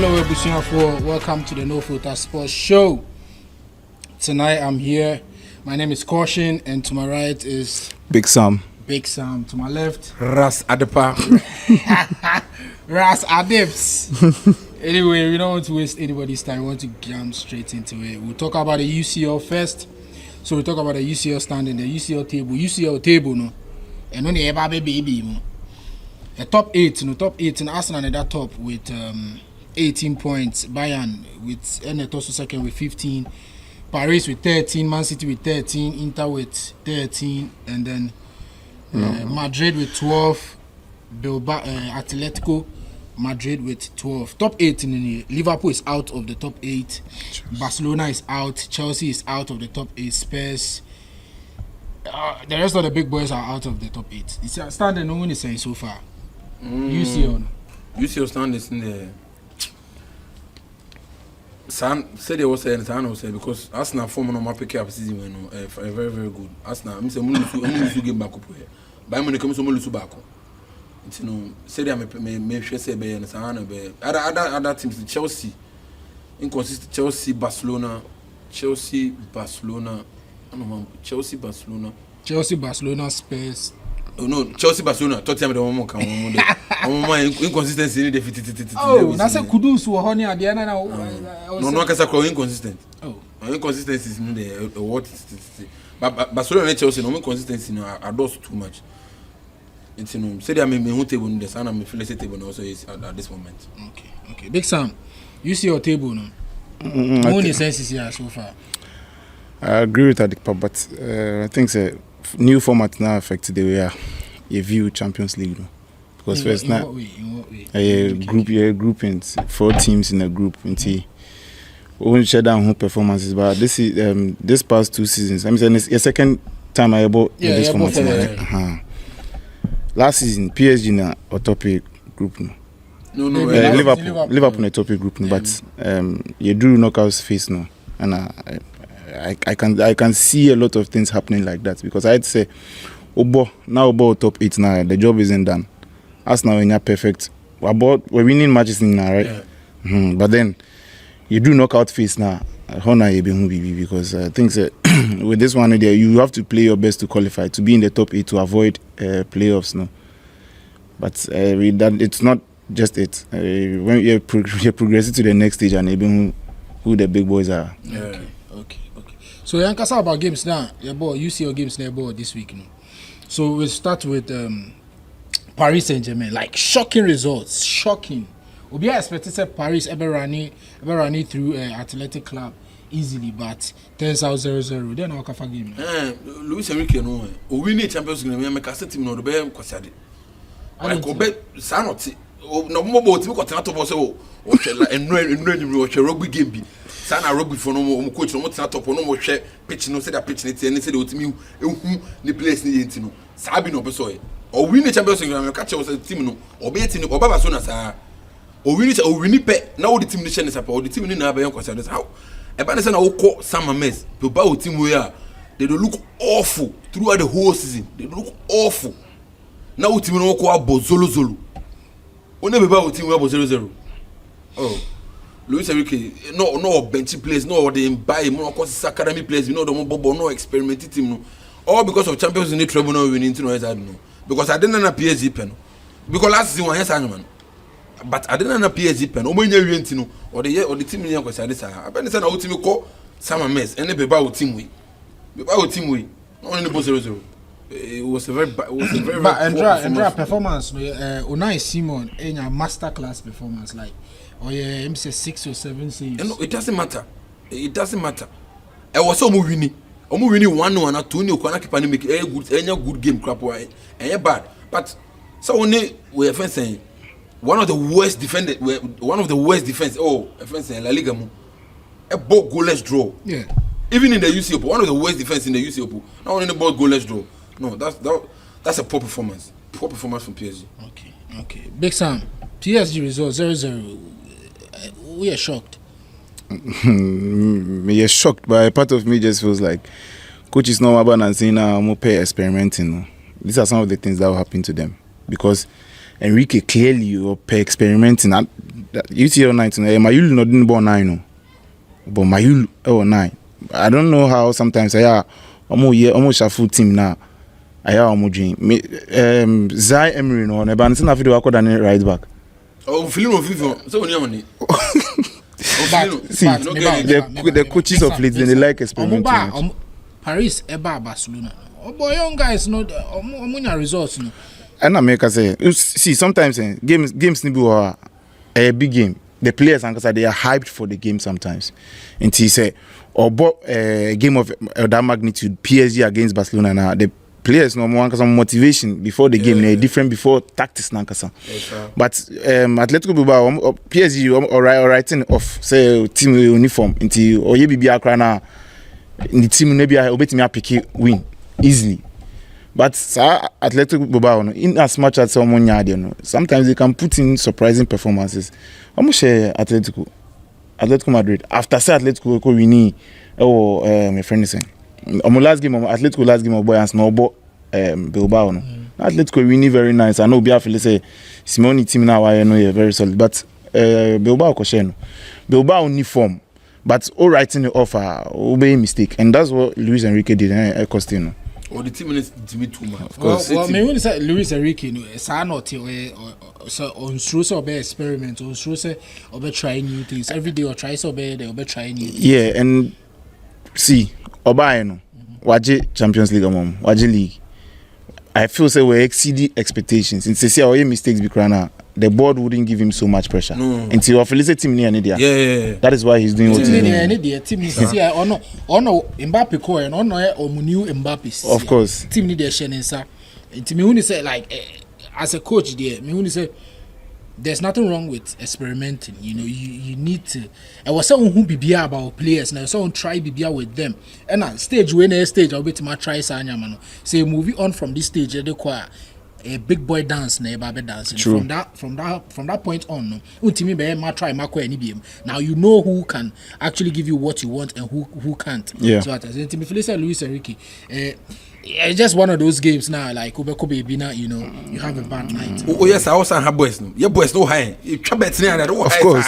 Hello, Ebusianfo. Welcome to the No Filter Sports Show. Tonight I'm here. My name is Khaution, and to my right is Big Sam. Big Sam. To my left, Ras Adepa. Ras Adeps. Anyway, we don't want to waste anybody's time. We want to jump straight into it. We'll talk about the UCL first. So we'll talk about the UCL standing, the UCL table, no. And when the baby, no. The top 8, and Arsenal at that top with 18 points. Bayern with also second with 15. Paris with 13, Man City with 13, Inter with 13, and then Madrid with 12, Bilbao, Atletico Madrid with 12. Top 8 in the Liverpool is out of the top 8. Barcelona is out. Chelsea is out of the top 8. Spurs. The rest of the big boys are out of the top 8. It's standing no one is saying so far. UCL stand is in the said they was saying because Arsenal form on my pick up season very very good. Arsenal I'm saying we game back up here. Bayern Munich come so lose back. It's said they me sure say be and Sana be other teams Chelsea inconsistent Chelsea Barcelona Spurs. Oh no, Chelsea Barcelona Tottenham the one come inconsistency in the Oh, na say Kudus wo ho ne ade na no kasa kwa inconsistent. Oh, inconsistency is in the what but Barcelona and Chelsea no inconsistency no adores too much. It's say they me who table in the sana me feel table also is at this moment. Okay. Big Sam, you see your table no? How many senses here so far? I agree with Adepa, but I think the new format now affects the way you view Champions League. No? Because first now, in what way? Groupings, 4 teams in a group. We won't share down who performances, but this past 2 seasons, I'm saying it's the second time I bought this format. Last season, PSG na a topic group. No, Liverpool na topic group, but you do knockouts face no, and I can see a lot of things happening like that because I'd say, now top 8 now, the job isn't done. Arsenal when you're perfect, we're winning matches in now, right? Yeah. But then you do knockout phase now. How now you be because I think that with this one there you have to play your best to qualify to be in the top 8 to avoid playoffs, no. But with that, it's not just it. When you're progressing to the next stage and even who the big boys are. Yeah. Okay. So you can say about games now. Your boy, UCL games now this week. No? So we'll start with Paris Saint-Germain. Like shocking results. Shocking. We expected Paris ever running through Athletic Club easily, but turns out 0-0. Then our kafa game. Luis Enrique no. O win the Champions League. Me kase team no do be kwasiade. Like obe sanoti. No mo bo team ko tena to bo se o hwe ennu o hwe rugby game bi. Sana rugby for no coach no tena top no mo hwe pitch no say that pitch ne tie ne say the otimi ehu the place ne yenti no. Sabi no be so e. O win the Champions League. Me ka che o team no. Obe team no obaba so na sa. O win pe na o the team ni share ne sapa o the team ni na be kwasiade. How eba ne say na wo call Sam Mess to ba o team we are they don't look awful throughout the whole season. They look awful. Now o team no ko abo zolo one be ba o team we abo 0-0. Oh, Luis Enrique no bench players, no they buy more cause academy players, you know the bobo no experimented team no. All because of Champions League treble no winning to no I don't know. Because I didn't know PSG pen. Because last season one yes man. But I didn't know PSG pen. O manya wienti no or the team ni kwasa dey say abeni say na o team ko Sam Mess ene be ba o team we. Be ba o team we. No only 0-0. It was a very Andra performance Unai Simon in a masterclass performance like him say 6 or 7 saves. No, it doesn't matter. I was so winning 1-1 and 2 ko na keep and make a good game crap why bad. But so only we are saying one of the worst defense offense in Laliga a ball goalless draw. Yeah. Even in the UCL, one of the worst defense in the UCL. Not only the ball goalless draw. No, that's a poor performance. Poor performance from PSG. Okay. Big Sam, PSG result 0-0. We are shocked. Me are shocked, but a part of me just feels like coach is not about and saying I'm pay experimenting. No. These are some of the things that will happen to them because Enrique clearly or per experimenting that UCL 19 Mayulu not didn't born 9 but Mayulu 9. I don't know how sometimes almost a full team now. I am dream. Zai Emery no ne ban na video akọ than right back. Oh, feeling of FIFA. So when money. See, the coaches of late they like experimenting. Paris eba Barcelona. Oh boy, young guys no omunya results no. And I make say see sometimes games ni be a big game. The players and they are hyped for the game sometimes. Until say a game of that magnitude PSG against Barcelona now the players no want some motivation before the game. They're different before tactics nankasa. But Atletico Bilbao PSG writing off say team uniform until or be akra na in the team maybe I obetimi pick win easily. But Atletico Bilbao in as much as someone yard sometimes they can put in surprising performances. Almost Atletico Madrid after say Atletico ko win my friend is saying last game Atletico boy and snowball Bilbao no. Atletico win very nice. I know Biafile say Simone team now I know very solid but Bilbao ko share no. Bilbao uniform but all writing it off obey mistake and that's what Luis Enrique did Costino. Or the team is to me too much. Well, me when say Luis Enrique no say not so on through so be experiment on through say or try new things every day or try so be they or try new things. Yeah, and see Obaye no waje Champions League waje league. I feel say we exceed expectations. Since say our mistakes be crana, the board wouldn't give him so much pressure. Until our Felice team near Nidia. Yeah. That is why he's doing what he's doing. Team Nidia ono Mbappe ko and ono omunu Mbappe. Of course. Team Nidia shenensa. Until me when say like as a coach there, me when say there's nothing wrong with experimenting. You know, you need to. I was someone who be about players now. Someone try be with them. And at stage when a stage I'll be to my try sanya mano. Say moving on from this stage, they require a big boy dance, baby dancing. True. From that point on, no. Ultimately, be my try my any BM. Now you know who can actually give you what you want and who can't. Yeah. So at the time, Felicia Luis Enrique. It's just one of those games now, like Kobe Bina, you know, you have a bad night. Oh yes, I also have boys. No, your boys no high. You try betting and of course.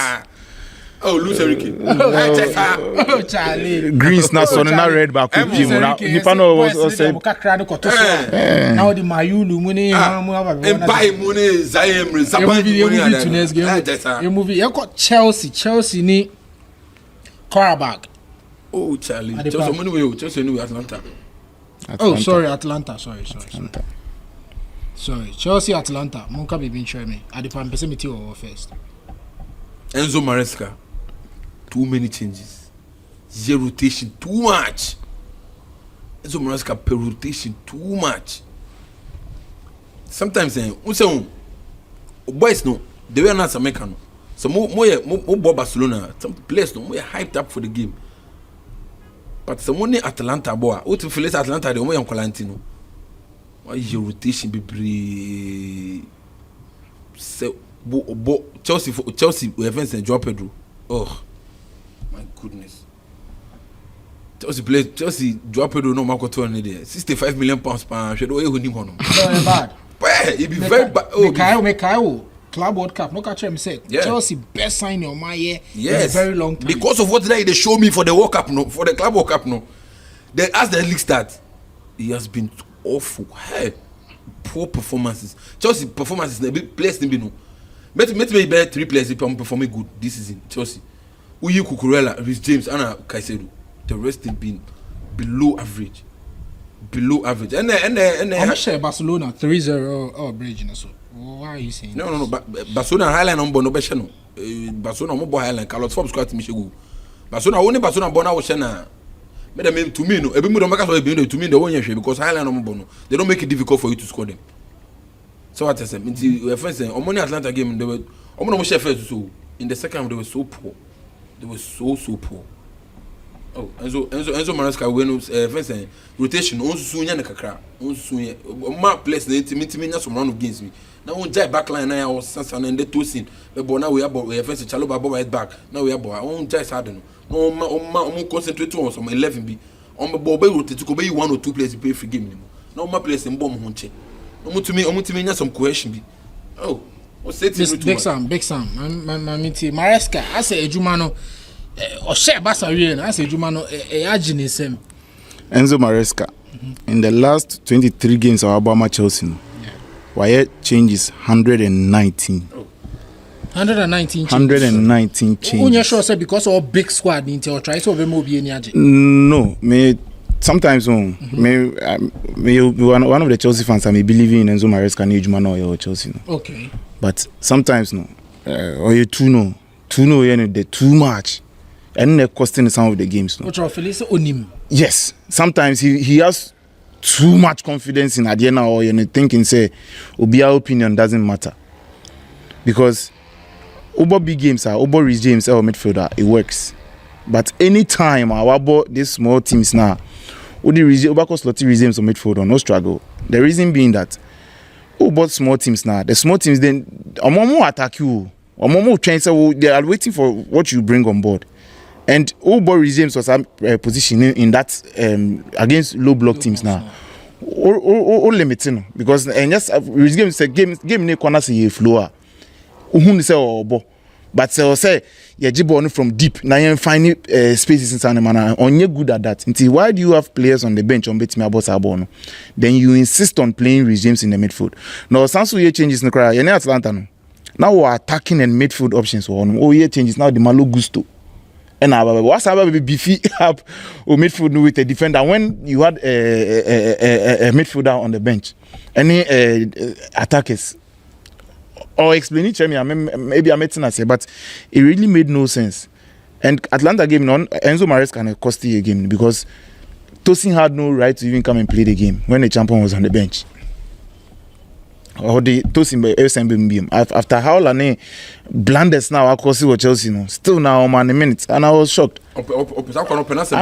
Oh, Luis Enrique. Oh, Charlie. Green's not son na red back with him. Nipa no was say. Now the Mayulu money, buy money, Zayem, Zaban. You movie. You got Chelsea ni Karabag. Oh, Charlie. Chelsea knew Atlanta. Oh, sorry, Atlanta. Sorry. Chelsea, Atlanta. Monka be been showing me. Adepa mpese me over first. Enzo Maresca. Too many changes. Zero rotation. Too much. Enzo Maresca per rotation. Too much. Sometimes boys no. They were not American. So more Barcelona. Some players no more hyped up for the game. But someone Atlanta boy, what if you Atlanta the way I'm Colantino? Why your rotation be Chelsea we have seen Joao Pedro. Oh my goodness. Chelsea Joao Pedro no Marco Tony there. 65 million pounds per should we him on. Very bad. It be very bad. Oh, Mekayo. Club World Cup, no catch him say Chelsea best sign in my year in a very long time. Because of what they show me for the World Cup, no, for the Club World Cup, no. Then as the league start, he has been awful. Hey, poor performances. Chelsea performances, the big players didn't be no. Met me better 3 players performing good this season. Chelsea, Uyi Cucurella, Rhys James, Anna Caicedo. The rest have been below average. And how much Barcelona 3-0 or bridge so. Why are you saying? No. Barcelona Highland on Bono Beshano. Barcelona Mobo Highland. Carlos Forbes got to Michigan. Barcelona only Barcelona Bona was Shana. Made them to me. No, every move make us to me the 1 year because Highland on Bono. They don't make it difficult for you to score them. So what I said, we are first saying, on Atlanta game, they were almost first so in the second they were so poor. They were so poor. Oh, Enzo Maresca when first saying rotation. On Sunya Nakakra. On Sunya. My place the intimate some round of games me. Now on Jai backline I was Sansan and the two scene. But now we are first Chaloba Boba head back. Now we are boy. On Jai Sarden. No concentrate on some 11 B. On my boy rotate to go 1 or 2 players to play free game anymore. Now my place in bomb hunche. To me some question be. Oh, what's it? Big Sam. Mamiti Maresca. I say Ejumano. Or share Basarian. I say Ejumano. Aginism. Enzo Maresca. In the last 23 games of Alabama Chelsea, why changes 119. 119 changes. 119 changes. When you sure say because of big squad, Intel try to be more be any agent. No, me sometimes me one of the Chelsea fans I may believe in Enzo Maresca and Ejumano or Chelsea. No. Okay. But sometimes no, or you too no, they too much, and they're costing some of the games. No. Which are Felice Onim. Yes, sometimes he has too much confidence in Adiena or you thinking say Obia opinion doesn't matter because over big games over Reece James or midfielder it works, but anytime our these small teams now over slotty Reece James or midfielder no struggle. The reason being that about small teams now the small teams then more attack you or more trying say they are waiting for what you bring on board. And Obo James was positioning in that against low block teams now. Or limiting because and yes, games say game ne corner say floor. Uhun say Obo, but say you jibon from deep. Now you find spaces inside the man. Only good at that. Until why do you have players on the bench on betting about Sabono? Then you insist on playing Reece James in the midfield. Now Sansu ye changes in the crowd. You're Atlanta no. Now we're attacking and midfield options for on. Oh ye changes now the Malo Gusto. And what's about beefy up or midfield with a defender when you had a midfielder on the bench? Any attackers? Or explain it to me, maybe I'm meeting us, but it really made no sense. And Atlanta game on Enzo Maresca can cost you a game because Tosin had no right to even come and play the game when the champion was on the bench. Or the Tosin SMBM after how long blunders now across Chelsea no still now man a minute and I was shocked. I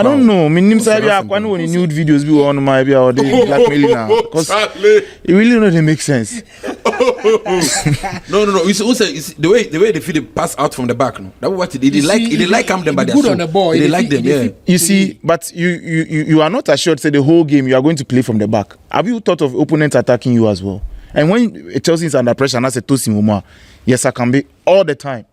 don't know. Me nim say I can only nude videos be on my be or they blackmailing now because it really not make sense. No. It's also the way they feel the pass out from the back. No, that what they like come them by their good on the ball. They like them. Yeah. You see, but you are not assured. Say the whole game you are going to play from the back. Have you thought of opponents attacking you as well? And when Chelsea is under pressure, and I say Tosin Muma, yes, I can be all the time.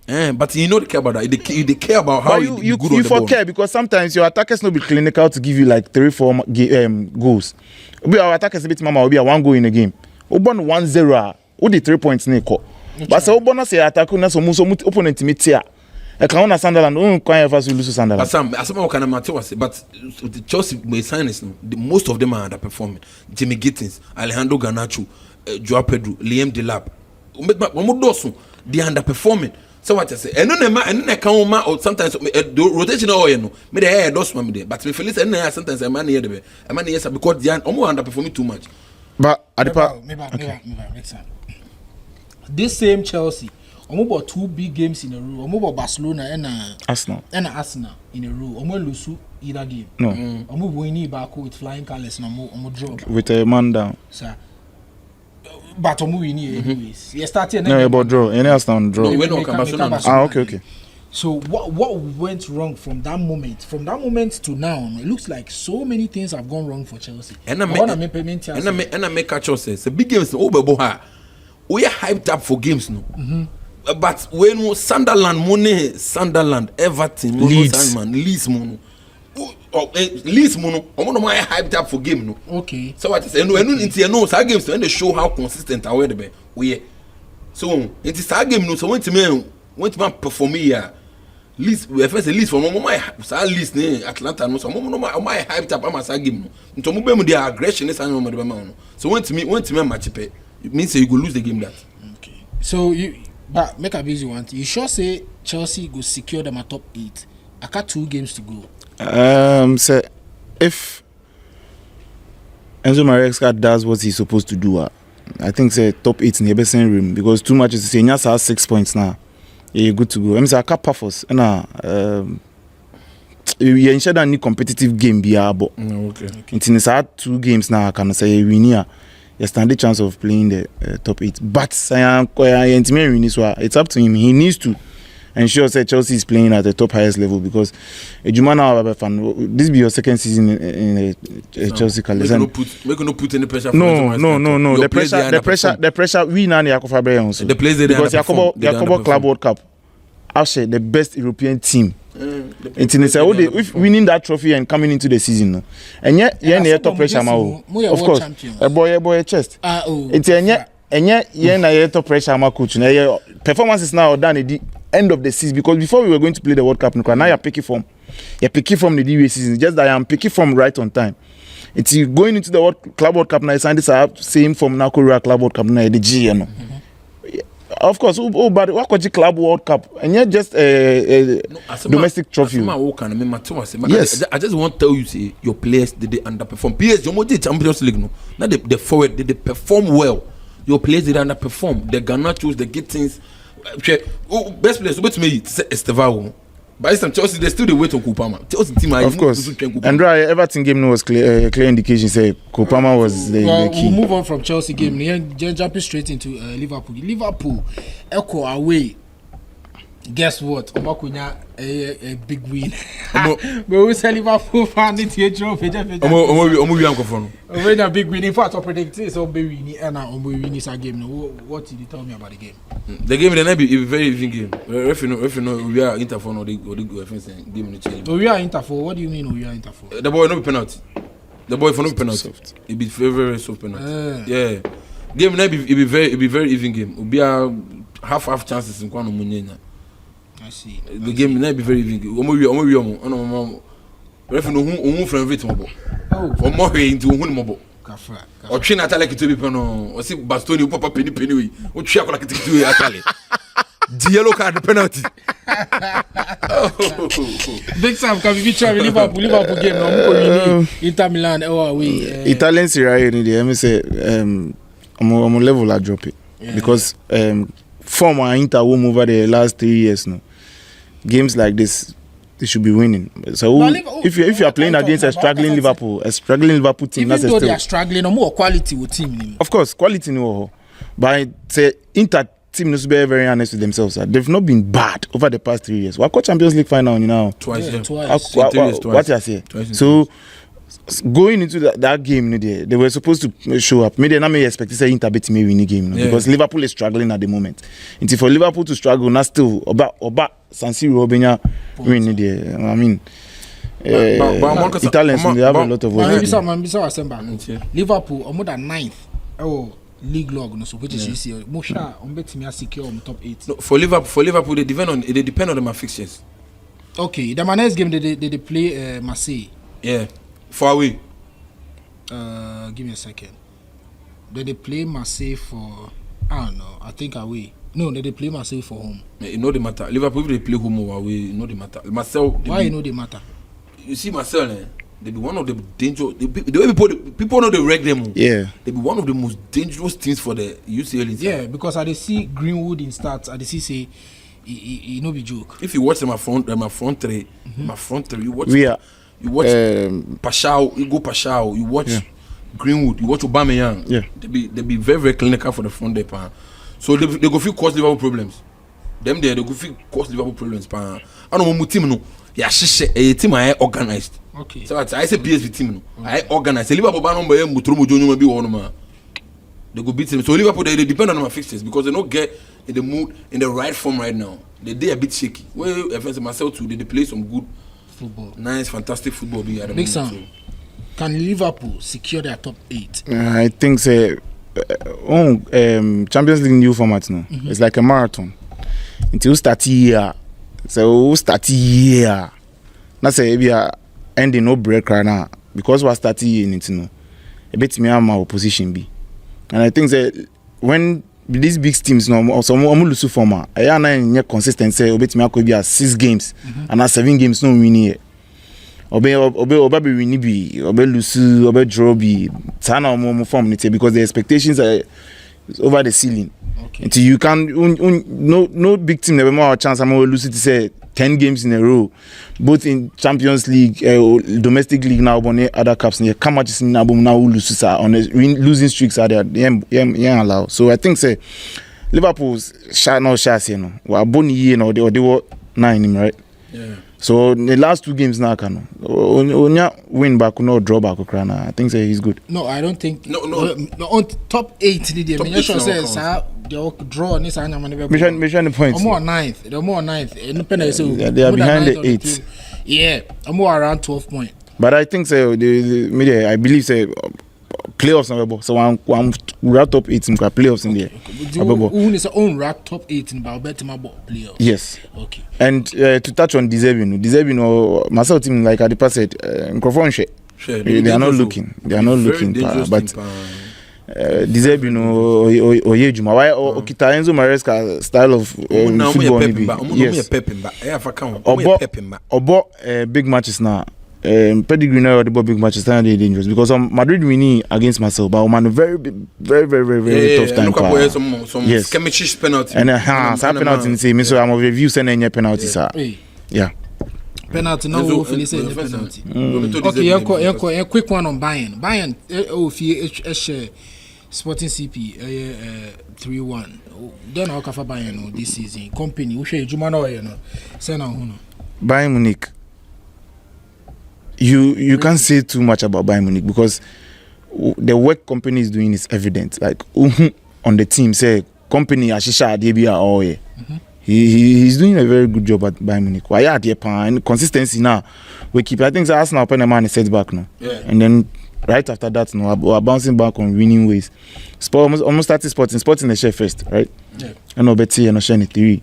But you know they care about that. They care about how you good on the ball. Care because sometimes your attackers not be clinical to give you like 3-4 goals. Our attackers a bit mama will be a 1 goal in a game. Obon 1-0. Who the 3 points neko. But so Obon say attack na so opponent meet here. I can understand Sunderland. Oh, quite ever lose to Sunderland. Some kind of matter was, but the Chelsea may sign is most of them are underperforming. Jimmy Gittins, Alejandro Garnacho, Joao Pedro, Liam Delap. They are underperforming. So what I say? And then come or sometimes rotation or no. Me the hair does me there. But me feel it sometimes a man here because they are almost underperforming too much. But Adepa, this same Chelsea. About 2 big games in a row. About Barcelona and Arsenal in a row. Almost lose either game. No. Almost winning back with flying colours. No, draw with a man down. Sir, but almost winning anyways. You started. No, about draw. Any Arsenal draw. Okay. So what went wrong from that moment? From that moment to now, it looks like so many things have gone wrong for Chelsea. And I make catch us say, big games over boha. We are hyped up for games no. But when Sunderland, Everton, Leeds, Leeds, I'm hyped up for game no. Okay. So what is no games when they show how consistent are we. So it is a game no. So when to perform here, Leeds we first Leeds for my Leeds Atlanta no. So my hyped up am a game no. Nto mo their aggression is an no. So when to me match pay, it means you go lose the game that. Okay. So but make a busy one. You sure say Chelsea go secure them at top 8? I got 2 games to go. So if Enzo Maresca does what he's supposed to do, I think say top 8 in the best room because 2 matches. Say Nyasa has 6 points now. You're good to go. I'm say I can't perforce. You ensure that any competitive game be able. Okay. It's 2 games now. I can say we near. You stand the chance of playing the top 8. But it's up to him. He needs to ensure that Chelsea is playing at the top highest level because Ejumana fan, this be your second season in Chelsea calendar. Make no put any pressure. No. The pressure. We now Yakob also. The players because Yakob Club World Cup. Actually, the best European team. If winning that trophy and coming into the season, no. And yet, top pressure, of course. A boy, chest. It's top pressure, coach. Performance is now done at the end of the season because before we were going to play the World Cup, now you're picking from the DWA season. Just that I am picking from right on time. It's going into the Club World Cup now. It's same from now Korea Club World Cup now the G, you know. Of course, but what was the Club World Cup? And yet just a domestic trophy. Yes. I just want to tell you, say your players did they underperform. PS, you did Champions League, no. Now the forward did they perform well. Your players did underperform. The Garnachos, the Gittins. Best players, wait to me, it's Estevao. By this time, Chelsea, they still the wait on Kupama. Chelsea team, of course. And Everton game was clear indication. Say Kupama was the key. We'll move on from Chelsea game. Jumping straight into Liverpool. Liverpool, Echo away. Guess what? Omakunya a big win. But we say Liverpool fan it here trophy. Omo a big win. In fact, I predict it's Omo and Omo win is a game. What did you tell me about the game? The game will be a very even game. If you know, we are Interfor or the game in the change. We are Interfor. What do you mean we are Interfor? The boy no penalty. The boy for no penalty. It be very soft penalty. Yeah. Game will be very even game. We be a half chances in Kwano Munena. I see. The game will be very even. Omo. Referee no who from it mobo. Oh. For more into who mobo. Kafra. O twin atale ke to be pano. O si Bastoni papa penny we. O twia kola ke to atale. The yellow card penalty. Big Sam can be trying Liverpool game no Inter Milan away. Italian Serie A ni dey say I'm level I drop it because form Inter won over the last 3 years now. Games like this they should be winning. So if you are playing against a struggling Liverpool team, even that's though they are struggling, no more quality with team. Of course, quality no. But say Inter team must be very honest with themselves. They've not been bad over the past 3 years. What Champions League final now? Twice. What you say? So going into that game, they were supposed to show up. Maybe not expect to say Inter beat me win the game because Liverpool is struggling at the moment. And for Liverpool to struggle, not still about San Siro Obenya win the. I mean, Italians they have a lot of work. Liverpool are more than 9th. Oh. League log no so which is UCL. Mosha ombetimi secure on top 8. No, for Liverpool they depend on their fixtures. Okay, the next game they play Marseille. Yeah. For away. Give me a second. They play Marseille for I don't know. I think away. No, they play Marseille for home. It no the matter. Liverpool they play home or away, it no the matter. Marseille. Why you know the matter? You see Marseille, they be one of the dangerous. The way people know they reg them. Yeah. They be one of the most dangerous teams for the UCL. Yeah, because I see Greenwood in stats. I see say he no be joke. If you watch my front three, you watch. You watch Pashao, you go Pashao. You watch Greenwood. You watch Aubameyang. Yeah. They be very very clinical for the front there, pan. So they go feel cause Liverpool problems. Them there they go feel cause Liverpool problems, pan. I don't know team no. Yeah, a team I organized. Okay. So I say PSV team no. I organized. Liverpool ban number Mutromo Jonyo be one man. They go beat them. So Liverpool they depend on my fixtures because they don't get in the mood in the right form right now. They a bit shaky. Well, if myself too, they play some good football. Nice, fantastic football. Big Sam, can Liverpool secure their top 8? I think Champions League new format now. It's like a marathon. Until start here. So start here. Not say we are ending no break right now because we are starting here in it no. A bit me am my opposition be. And I think that when these big teams no some lose form, I am not consistent say obet me could be 6 games and 7 games no win here. Obe win be, obe lose, obe draw be. Sana mo form it because the expectations are over the ceiling. Okay. Until you can no big team never more chance I'm lose it to say 10 games in a row, both in Champions League, domestic league now, other cups. Yeah, come matches in now lose on losing streaks are there. Yeah, allow. So I think Liverpool's shot no. Wa boni ye no they were 9 right. Yeah. So the last 2 games now can onya win back no draw backokrana. I think say he's good. No, I don't think. No. On top 8 the Top me eight sure now say counts. sa the draw ni sa nyama never. Mission the points. More 9th. They're more 9th. They are behind the 8th. Yeah, I'm more around 12 points. But I think say the media I believe say playoffs now so one wrap top 8 in playoffs in there. Who is own rack top 8 in Balbetima playoffs? Yes. Okay. And to touch on deserving myself team like Adepa said microphone share. They are not looking. They are not looking but deserving Oyejuma why Okita Enzo Maresca style of football maybe. Yes. Obo big matches now. Pedigree now the big matches are dangerous because Madrid winning against Marseille, but man very tough time. Some yes. skirmishes penalty. And some penalty in say me so I'm of review sending a penalty sir. Yeah. Penalty no we finish say penalty. Okay, a quick one on Bayern. Bayern Sporting CP 3-1. Then how ka for Bayern this season. Company who share Juma no you know. Say na hu no. Bayern Munich. You can't say too much about Bayern Munich because the work company is doing is evident. Like on the team, say company Ashisha Adebia all yeah. He's doing a very good job at Bayern Munich. Why at and consistency now we keep. I think so Arsenal open a man setback now. Yeah. And then right after that now we're bouncing back on winning ways. Almost started Sporting the share first, right? Yeah. And no Betty and no Shane 3.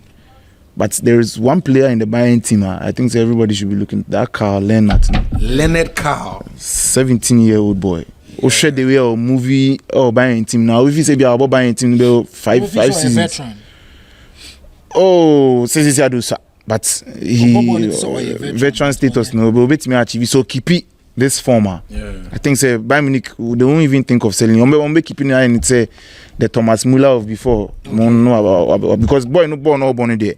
But there is one player in the Bayern team. I think so everybody should be looking at that Carl Leonard. Leonard Carl, 17-year-old boy. Yeah. Share the way of movie or Bayern team now. If you say about Bayern team, they'll five seasons. Veteran. Oh, says but he veteran status no. But bet me achieve so keep it this former. Yeah. I think say Bayern Munich they won't even think of selling. Ombe keeping it and say the Thomas Müller of before. Okay. No about because boy no born there.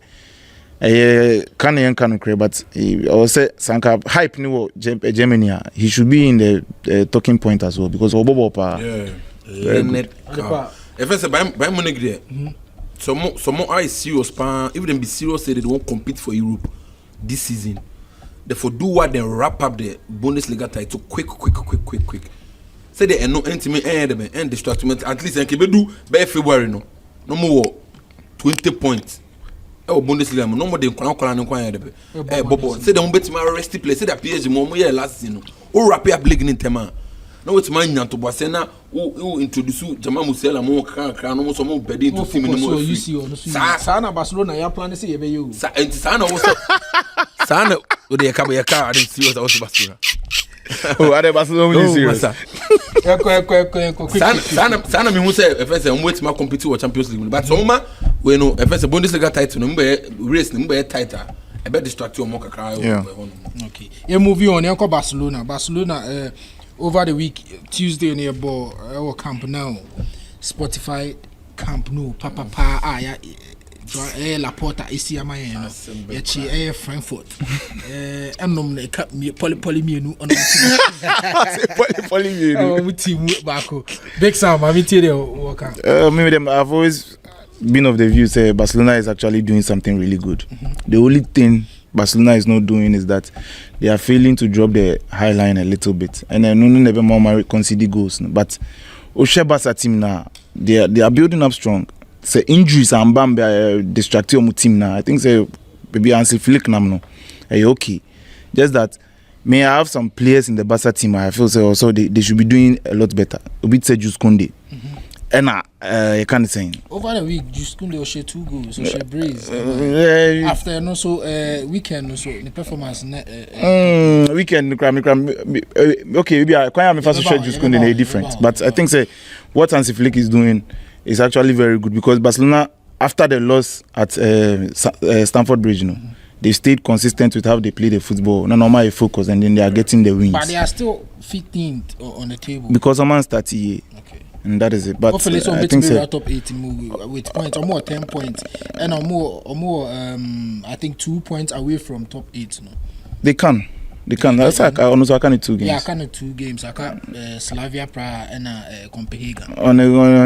Can cry, but I will say Sanka hype no Germany. He should be in the talking point as well because Obobo if I say Bayern Munich there, some more are serious. If they be serious, say they won't compete for Europe this season. Therefore, do what they wrap up the Bundesliga title quick. Say they no intimate end distraction at least. And keep do by February no more 20 points. Bundesliga no more than Bobo. Say they won't bet my rest play. Say that PSG more last season. O wrap up league in tema. No it's my nyan to Bosena who introduce Jamal Musiala more no so more bedding to team no more. Sana Barcelona ya plan say be you. Sana also Sana o de yakaba I didn't see what I was Barcelona. Oh, are Barcelona really serious? Sana me who say if I say I'm waiting to compete with Champions League but so ma we know if I say Bundesliga title no race no title I bet distract you more kakra. Okay. You moving on you Barcelona over the week Tuesday near ball our Camp Nou Spotify Camp Nou Papa Laporta Isiama Yachi Frankfurt Anom Polymienu on Polymienu team Bako Big Sam I tell you maybe them I've always been of the view say Barcelona is actually doing something really good. The only thing Barcelona is not doing is that they are failing to drop the high line a little bit and then never more concede goals but Barca team now they are building up strong. Say injuries and Bambi distract your team now. I think say maybe Hansi Flick no. Okay. Just that may I have some players in the Barca team I feel say also they should be doing a lot better. Obi say Jules Koundé. And you can't say over the week Jules Koundé share 2 goals so share brace. After no so weekend no so the performance weekend okay maybe I can't first share Jules Koundé different but I think say what Hansi Flick is doing is actually very good because Barcelona, after the loss at Stamford Bridge, they stayed consistent with how they play the football. No normal focus, and then they are getting the wins. But they are still 15th on the table because someone's 30, and that is it. But hopefully, I think so. Top 18 with points or more 10 points, and or more. I think 2 points away from top 8. No, they can. They can. That's like I can 2 games. Yeah, I can 2 games. I can Slavia Praha and Copenhagen. On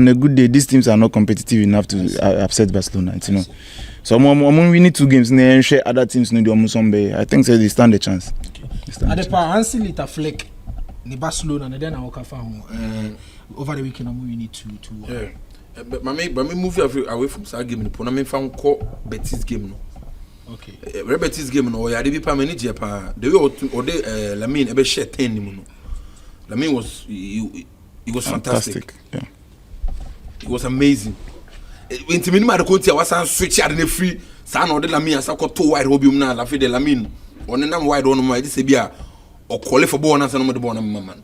a good day, these teams are not competitive enough to upset Barcelona. You know, so we need 2 games. And share other teams. I think they stand a chance. Adepa Hansi Lita Fleck, ni Barcelona, and then I will come over the weekend. We need to. Yeah. But me move away from that game. I mean, found Betis game no. Okay. Betis game no. I did be manager pa. The way or the Lamine ebe share 10 no. Lamine was he was fantastic. Yeah. It was amazing. Into minimum the country was switch at the free. San or the Lamine as I got 2 wide obium na la fe de Lamine. On the number wide on my this be or call for born as another born man.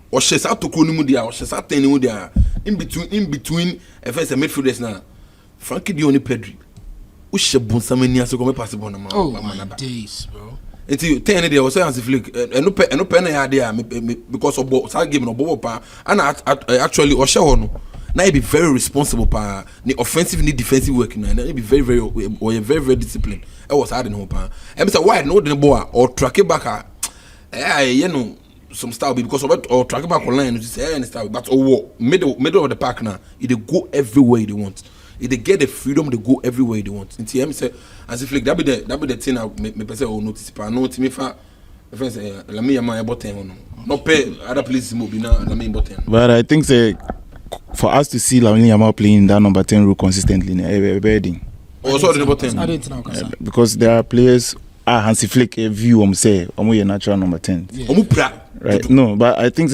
Or she's out to Kunimudia, or she's out to Nimudia. In between, if it's a midfielders now, Frankie Dioni Pedri. Who should bon some years ago pass upon a man? Oh, my days, bro. Until 10 days, I was saying, as if no penny idea because of that game no Bobo, and actually, or show now be very responsible, pa. The offensive need defensive work now, and be very disciplined. I was adding hope, and Mr. White, no, the boy, or track it back, you know. Some style because of it or track back online just say any style but middle of the park now they go everywhere they want if they get the freedom they go everywhere they want until him say as if like that be the thing I me person will notice pa no to me fa friends say la me am about 10 no pay other places mo be now la me about 10 but I think say for us to see Lamine Yamal playing that number 10 role consistently also the about 10 because there are players Hansi Flick view say your natural number 10 right no but I think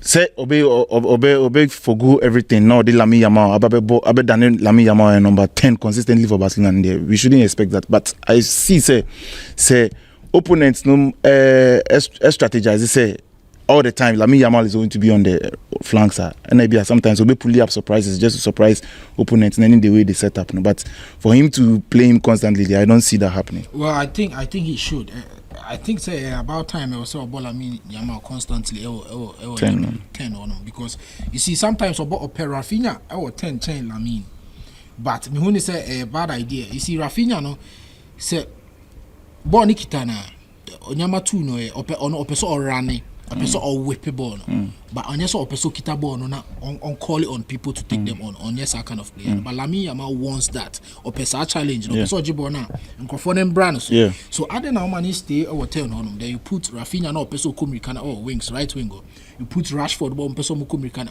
say obey for go everything now the Lamine Yamal abe done Lamine Yamal number 10 consistently for Barcelona and there we shouldn't expect that but I see say opponents no strategize say all the time Lamine Yamal is going to be on the flanks and maybe sometimes will be pulling up surprises just to surprise opponents and in the way they set up but for him to play him constantly I don't see that happening. Well I think he should I think say about time I was so about Lamine Yamal constantly 10 on him because you see sometimes about Rafinha 10 Lamine but me when say a bad idea you see Rafinha no say ball nikita na onyama tu no opeso or running a person or whip a ball, but on yes, or person kita ball on call it on people to take them on yes, kind of player. But Lamine Yamal wants that or person challenge, no person jibona and conform brands. Yeah. So other now money stay or 10 on them. Then you put Rafinha no person come can wings right winger. You put Rashford ball person come can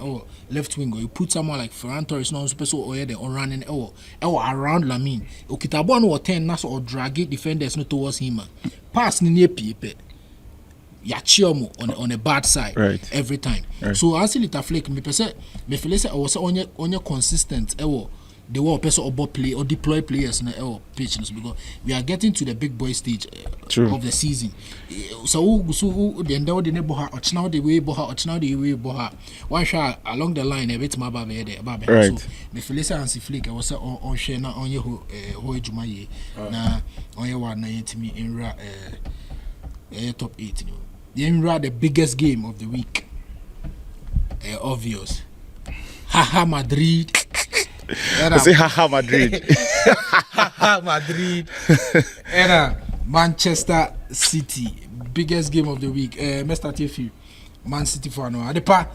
left winger. You put someone like Ferran Torres no person or there on running around Lamine. Okita ball no 10 nas or drag it defenders no towards him. Pass ni near people. Yachiomo on a bad side every time. Right. So Hansi Lita Flick me feel say I was on your consistent the way person or play or deploy players in the pitch because we are getting to the big boy stage of the season. So the end of the neighborhood or now the way boha one shot along the line a bit my baby there. So me feel say Hansi Flick I was on share na on your ho jumaye na on your one na me in top 8 the biggest game of the week. Obvious. Haha Madrid. I say haha Madrid. Haha Madrid. Era Manchester City. Biggest game of the week. Mr. Tiffy. Man City for no. Adepa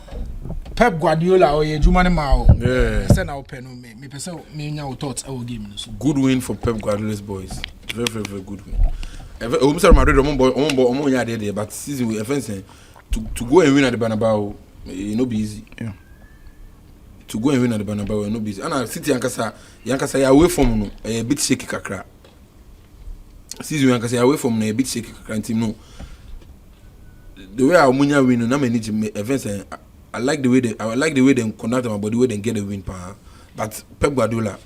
Pep Guardiola or Jumani Mao. Yeah. Send out pen me. Me person me nya thoughts our game. Good win for Pep Guardiola's boys. Very, very, very good win. Mr. Madrid, but season we offense to go and win at the Bernabeu, no be easy. Yeah. To go and win at the Bernabeu, no be easy. And City Yankasa away from a bit shaky kakra. Season Yankasa away from a bit shaky kakra team no. The way our Munya win, no many events. I like the way they conduct them, but the way they get a win, but Pep Guardiola.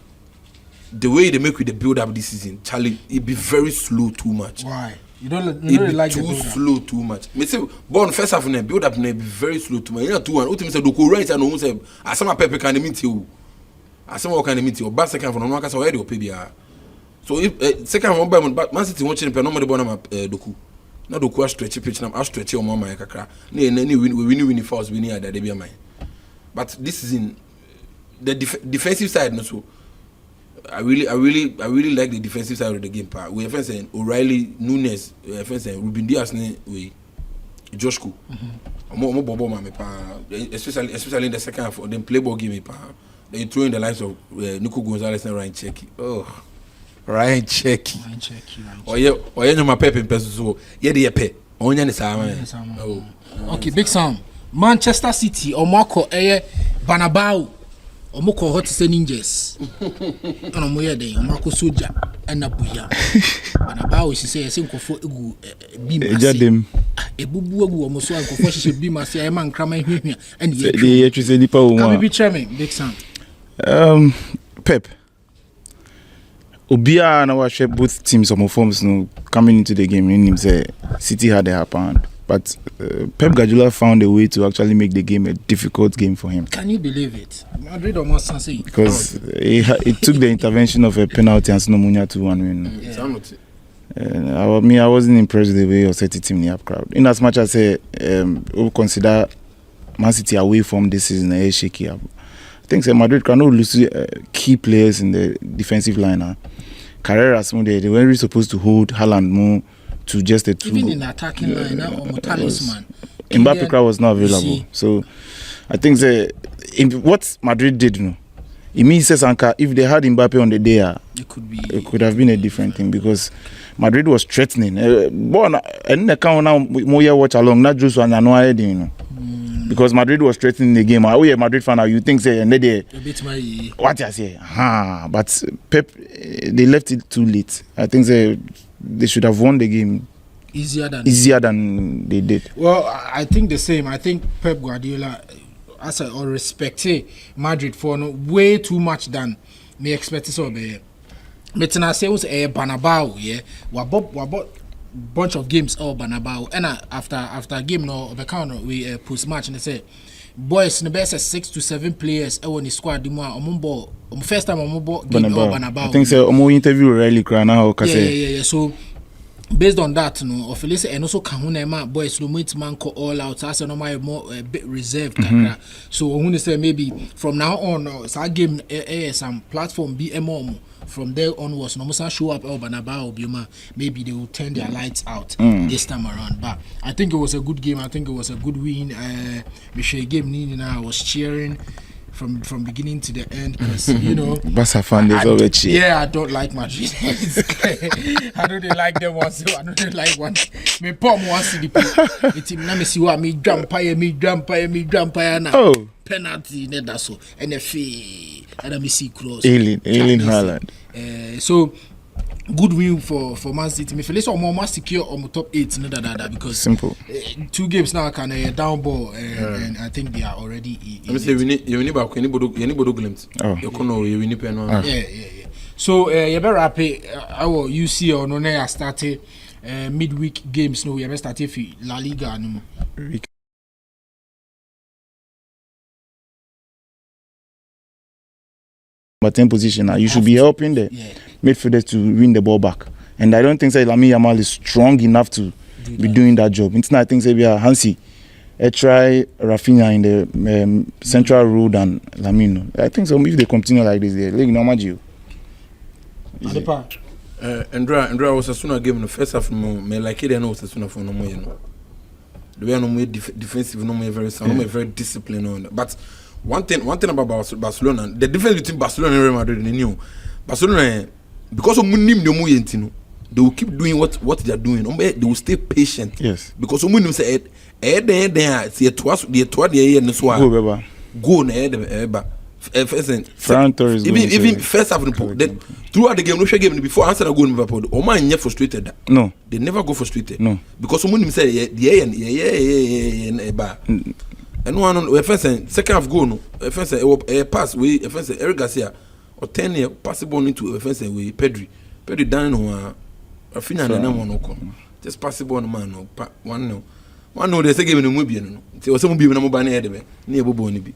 The way they make with the build up this season, Charlie, it be very slow too much. Why? You don't really like too the build slow too much. Me say, born first half na build up na be very slow too much. You know 2-1. Ultimate say Doku right and no say asama Pepe can meet you. Asama can meet you. But second half no one can say already pay bia. So if second half one by Man City watching pe no more born am Doku. Na Doku stretch pitch na stretch on mama kakra. We win first we need that dey be mine. But this season the defensive side no so I really like the defensive side of the game. We have saying O'Reilly, Nunes, we have saying Ruben Dias, we Joshku. Especially in the second half, then play ball game. They throw in the lines of Nico Gonzalez and Ryan Cherky. Oh, Ryan Cherky. Oh yeah, no my pep in person. So yeah, the pep. Only the Okay, Big Sam. Manchester City or Marco Banabao or Moko Hot Ninjas. And I'm where they Marco Soja and Nabuya. Banabao is say, I think for Bim. A bubu almost so for should be my say, man, cramming here. And the electricity power. Can be chairman, Big Sam. Pep. Obia and our share both teams of forms no coming into the game. In him say City had a upper hand, but Pep Guardiola found a way to actually make the game a difficult game for him. Can you believe it? Madrid almost say because it took the intervention of a penalty and Snomunya to 1 win. I wasn't impressed with the way of set team in the up crowd. In as much as we consider Man City away from this season a shaky up. I think Madrid cannot lose key players in the defensive line. Carreras, they were really supposed to hold Haaland more to just a 2. Even in the attacking line, or talisman. Mbappe was not available. So I think what Madrid did, it means if they had Mbappe on the day, it could have been a different thing because Madrid was threatening. And the count now more watch along, not just one because Madrid was threatening the game. Oh yeah, Madrid fan, you think say and they what I say? But Pep, they left it too late. I think they should have won the game easier than they did. Well, I think the same. I think Pep Guardiola, as I respect Madrid for way too much than me expected so be. But I say was a Banabao, yeah. What bunch of games all Banabao and after game the count we post match and they say boys the best 6 to 7 players on the squad the first time game Banabao. I think so interview really cry now yeah. So based on that of Felice and also Kahuna boys no man call all out as no more a bit reserved so when say maybe from now on so game some platform BMO from there onwards, no more show up Banabao, maybe they will turn their lights out this time around. But I think it was a good game. I think it was a good win. Michelle game Nina was cheering from beginning to the end because Barca fan is always cheer. Yeah, I don't like Madrid. I don't like them once. I don't like one. Me pom once the team. Now me see what me grandpa now. Oh. Penalty, that's so. And a fee, and me see close. Alien Haaland. So good win for Man City. Me feel it's more secure on top 8 because simple 2 games now can down ball and I think they are already. Let me say you need back anybody glimpse. You need pen. Yeah. So you better wrap it. Our UCL no started midweek games. No, we have started for Laliga no. But in position now, you should be helping the midfielders to win the ball back. And I don't think Lamine Yamal is strong enough to be doing that job. It's not, I think we are Hansi. Try Rafinha in the central road and Lamine. I think so. If they continue like this, the league no matter. Adepa. Andrea was a sooner game in the first half. Me like it. I know was a sooner for no more. The way no more defensive, no more very sound, no more very disciplined on. But one thing about Barcelona, the difference between Barcelona and Real Madrid, they knew Barcelona because of Munim the Muyentino, they will keep doing what they are doing. They will stay patient. Yes. Because Munim said, see twice the year and so on. Go na Ferran Torres even first half throughout the game, no game before answer go in Liverpool. Oman never frustrated. No, they never go frustrated. No, because Munim said yeah. And one second half goal no pass we Eric Garcia or 10 year possible into we Pedri down no Rafinha na no come just possible no man no 1-0 they say game no mu bi no say o say mu bi na mo ba na head be na e bobo ni bi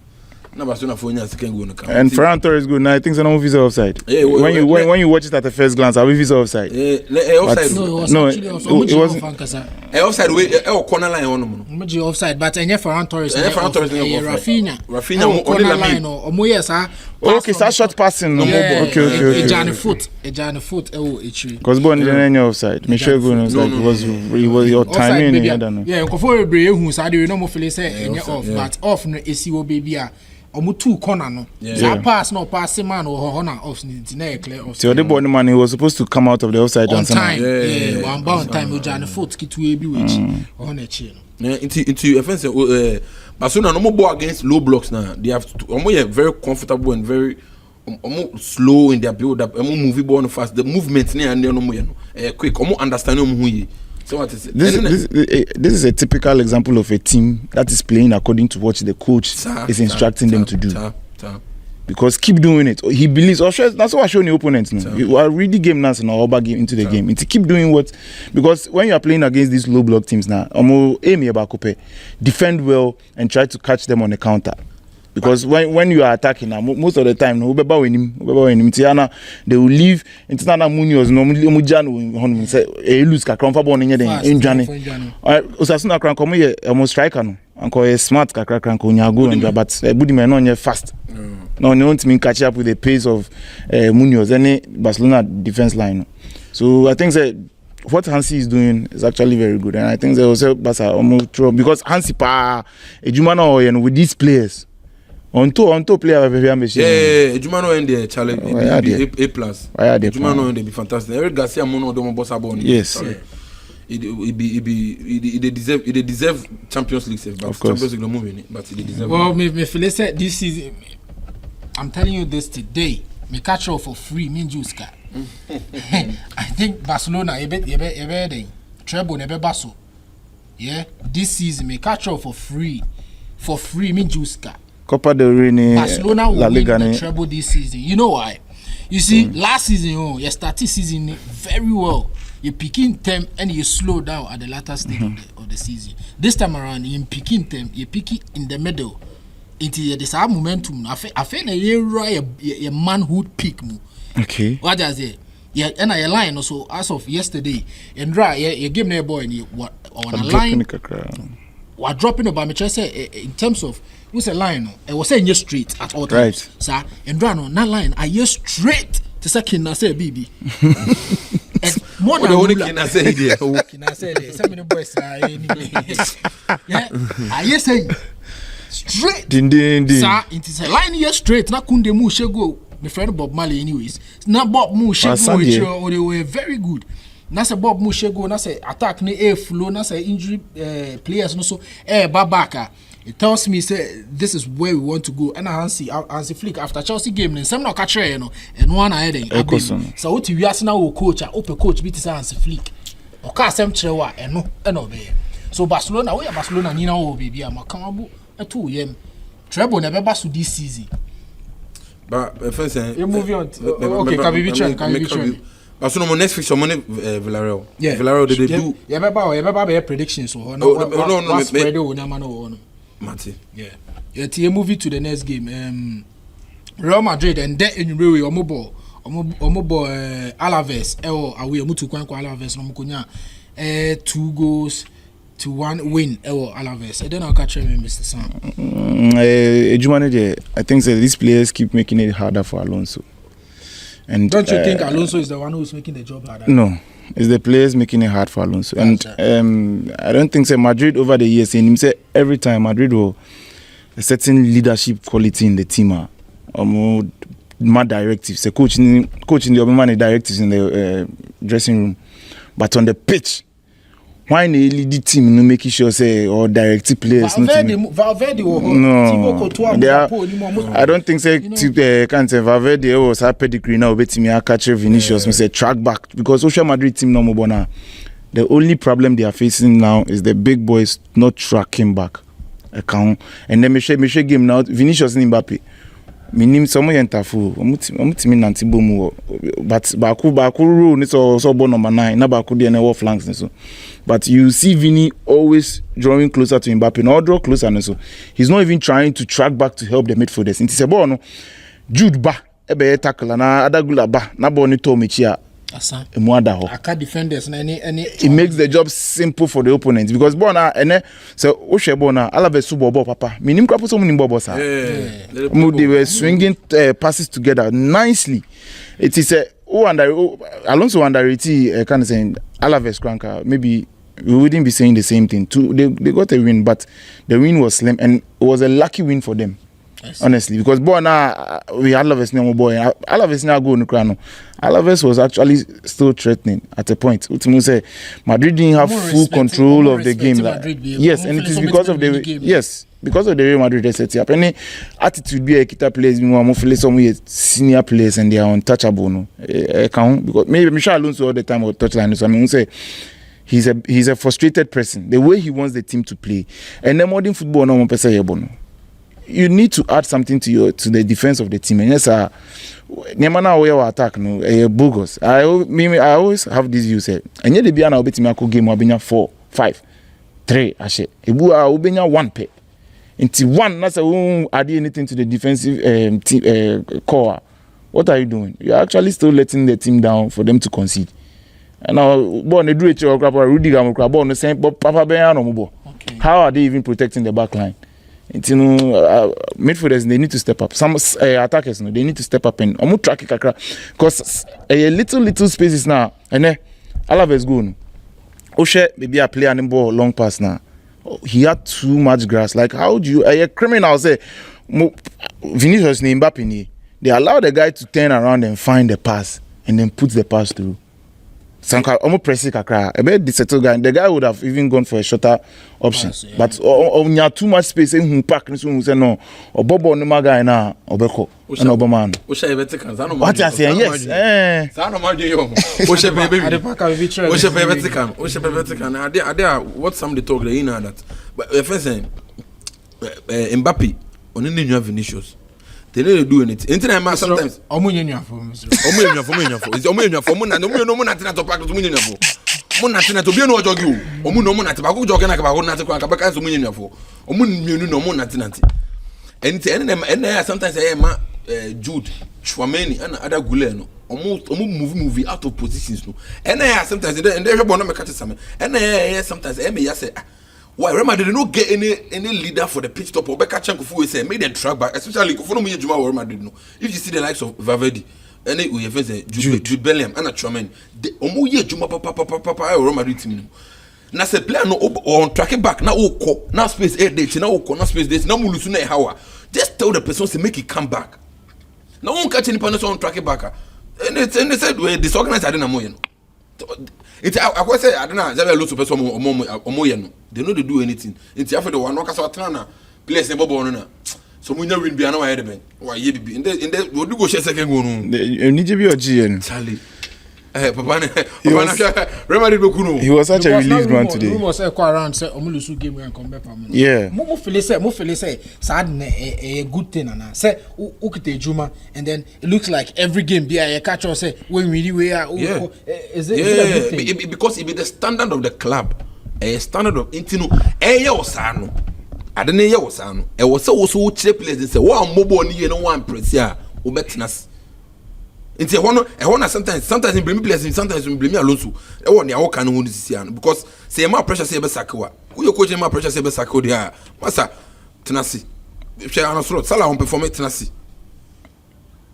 na Barcelona for nya second goal no come and Ferran Torres good now I think so no visa offside when you watch it at the first glance I will visa offside offside no it was offside we corner line on no Muji offside but enye Ferran Torres Rafinha corner line omo yes okay so short passing no okay Ejane foot echi cuz born in any offside me sure go no because it was your timing I don't know yeah nkofo ebre ehun sa de we no mo feel say enye off but off no esi wo baby a omo two corner no so pass no pass man ho na off na clear off so the ball man he was supposed to come out of the offside on time one bound time Ejane foot kitu ebi wechi ho na echi no into offense Barcelona no more ball against low blocks now. They have to almost very comfortable and very slow in their build up. Moving ball fast. The movement near and no quick. Understand so what is it? This is a typical example of a team that is playing according to what the coach is instructing them to do. Because keep doing it. He believes. That's what I show the opponents. No, you are really game now, and over game into the game. It's keep doing what, because when you are playing against these low block teams now, defend well and try to catch them on the counter. Because when you are attacking now, most of the time, they will leave. It's not a Munoz. No, Mujano say lose kakran for born in Johnny. Osasuna kakran come here almost striker no. Anko is smart kakran ko nyago but Budiman no fast. No, they want to catch up with the pace of Munoz any Barcelona defense line. So I think that what Hansi is doing is actually very good, and I think they also Barca almost throw because Hansi Ejumano with these players. On top player Ejumano and the challenge A+. Ejumano and they be fantastic. Eric Garcia Mono don't boss about. Yes. It deserve Champions League, but Champions League no moving, but it deserve. Well, me feel say this season. I'm telling you this today. Me catch up for free. Me juice car. I think Barcelona ebe treble nebe baso. Yeah, this season me catch up for free. For free, me juice car. Copa del Rey Barcelona will win the treble this season. You know why? You see, last season, you started season very well. You picking them and you slow down at the latter stage of the season. This time around, you picking them, you pick it in the middle. Into this momentum. I feel a manhood pick mu. Okay. What does it? Yeah, and I line also as of yesterday. And you give me a boy and you what on a line. What dropping about me? Just say in terms of who's a line? I was saying just straight at all times. Right. Sir, and run that line. I just straight to second. I say BB. More than only can I say there. Can I say there? Some of the boys yeah, I just say straight. Din. Sir, it is a line here straight. Na kunde mu shego. My friend Bob Marley anyways. Na Bob mu shego or they were very good. Na say Bob mu shego. Na say attack ne air flow. Na say injury players no so babaka. It tells me say this is where we want to go. And Hansi Flick after Chelsea game, then some no catch you know, and one ahead. So what you ask now, coach, coach beat Hansi Flick. Okay, some trewa and no be. So Barcelona, we are Barcelona. Nina o baby, I'm a kambu a 2 year. Treble never basu this season. But first, you move on. Okay, can we be Barcelona next fixture money Villarreal. Yeah, Villarreal they do. Yeah, be predictions so. No. Mati. Yeah. You move it to the next game. Real Madrid and then in Rio Omobo Alaves. Awe mutu kwanko Alaves no mukonya 2-1 win Alaves. I don't know catch me Mr. Sam. I think that these players keep making it harder for Alonso. And don't you think Alonso is the one who's making the job harder? No. It's the players making it hard for Alonso. And I don't think Madrid over the years, and him say every time Madrid will a certain leadership quality in the team, more directives. The coach in the many directives in the dressing room, but on the pitch, why they lead the team no making sure say or directive players? Valverde I don't think say can't say Valverde was a pedigree now. Bet me a catch Vinicius. Me say track back because Social Madrid team no more now. The only problem they are facing now is the big boys not tracking back. Account and then me share game now. Vinicius and Mbappe. Minim somo yentafu. Omutimi nanti bomu. But baku rule ni so ball number 9. Na baku dey na flanks ni so. But you see Vini always drawing closer to Mbappe. Now draw closer and so. He's not even trying to track back to help the midfielders. It's a ball no. Jude ba ebe tackle na adagula ba na ball ni to mechi a Aka defenders na any it makes the job simple for the opponent because bona ene so ohwe bona Alaves subo ball papa minim krapo so munim ball sir they were swinging passes together nicely. It is a Alonso underrated kind of saying Alaves cranker maybe we wouldn't be saying the same thing too. They got a win but the win was slim and it was a lucky win for them. Honestly, because bona we had Alaves no boy. Alaves now go no crano. Alaves was actually still threatening at a point. Ultimately say Madrid didn't have full control of the game. Yes, and it is because of the way Madrid set up. Any attitude be a kita players more feel some senior players and they are untouchable. No, because maybe Michel Alonso all the time or touchline. So I mean, say he's a frustrated person. The way he wants the team to play, and then modern football no one person here you need to add something to the defense of the team. And yes, Nemana we attack no bogus. I always have this view say. And yet the Biana obeti me ako game wabenya 4, 5, 3 ashe. Ebu obenya 1 pair. Into 1 na say add anything to the defensive team core. What are you doing? You're actually still letting the team down for them to concede. And now born do it your Rudiger mo born no say Papa Benya no mo. How are they even protecting the back line? Midfielders they need to step up. Some attackers they need to step up and track it because a little spaces now and Alaves go no. Oshe maybe a player and ball long pass now. He had too much grass. Like how do you a criminal say Vinicius and Mbappe they allow the guy to turn around and find the pass and then put the pass through. Sanka almost pressing kakra. About the settle guy, the guy would have even gone for a shorter option. Yes, yeah. But on too much space in pack so say no. Or Bobo no maga na obeko. Na Obama. Osha ebete kan. What you say? Yes. Sano ma dey yo. Osha baby. Osha ebete kan. Osha ebete kan. Ade what somebody talk there in that. But first Mbappe oni new Vinicius. They don't do anything. Internet sometimes. Omunyenya for me. Omunyenya for na na to pack to munyenya for. Mo na tina to bi no ojogi o. Omu no mo na te ba ko jogi na ka ba ko na te kwa ka ba ka so munyenya for. Omu mienu no mo na tina te. And sometimes Jude Chouameni and other Gule no. Omu move out of positions no. And sometimes and they no me catch some. And sometimes me ya say why Real Madrid no get any leader for the pitch top or back catch Kufu say make them track back, especially Kufu no me Juma Real Madrid no. If you see the likes of Valverde, any we have Jude Bellingham and Chouameni, the omu ye Juma papa Real Madrid team no. Na se player no on track back na oko na space 8 days na oko na space days na mulusu na hawa. Just tell the person to make it come back. Na won't catch any panel on track back. And they said we disorganized I don't know. It's I was say I don't know. There are lots of people no. They know they do anything. It's after the one no kasa trana place never born na. So we never win be na why be. Why ye be. In the we do go share second go no. Ni je bi oji Charlie. Papa Real Madrid go kuno. He was such a relieved man today. Rumors say go around say omulusu game and come back am. Yeah. Mo feel say sad a good thing na. Say ukite Juma and then it looks like every game be a catch or say when we are is it a good thing? Because it be the standard of the club. A standard of intino osano. Adene ye osano. E was so cheap place say one mobile ni no one press ya obetnas. It's a one sometimes in blame players, sometimes in blame Alonso. I want the can win this year because say more pressure say be sakwa. Who you coach more pressure say be sakwa there. Masa tenasi. If you are on slot, Salah on perform tenasi.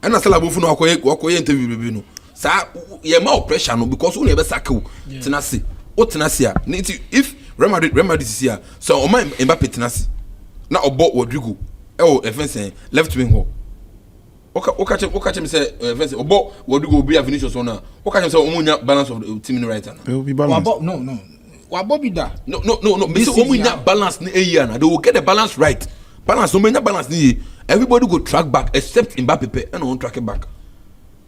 And Salah bofu no akoye interview baby no. Sa ye more pressure no because who never sakwa tenasi. O tenasi a. If Real Madrid this year, so o man Mbappe tenasi. Na obo Rodrigo. Offense left wing ho. Okay, me say obo Rodrigo be a Vinicius on now. Okay, me say omunya balance of the team right now. It will be balanced. No. Wabo be that. No. Me say omunya balance ni year now. They will get the balance right. Balance no menya balance ni. Everybody go track back except Mbappe and on track back.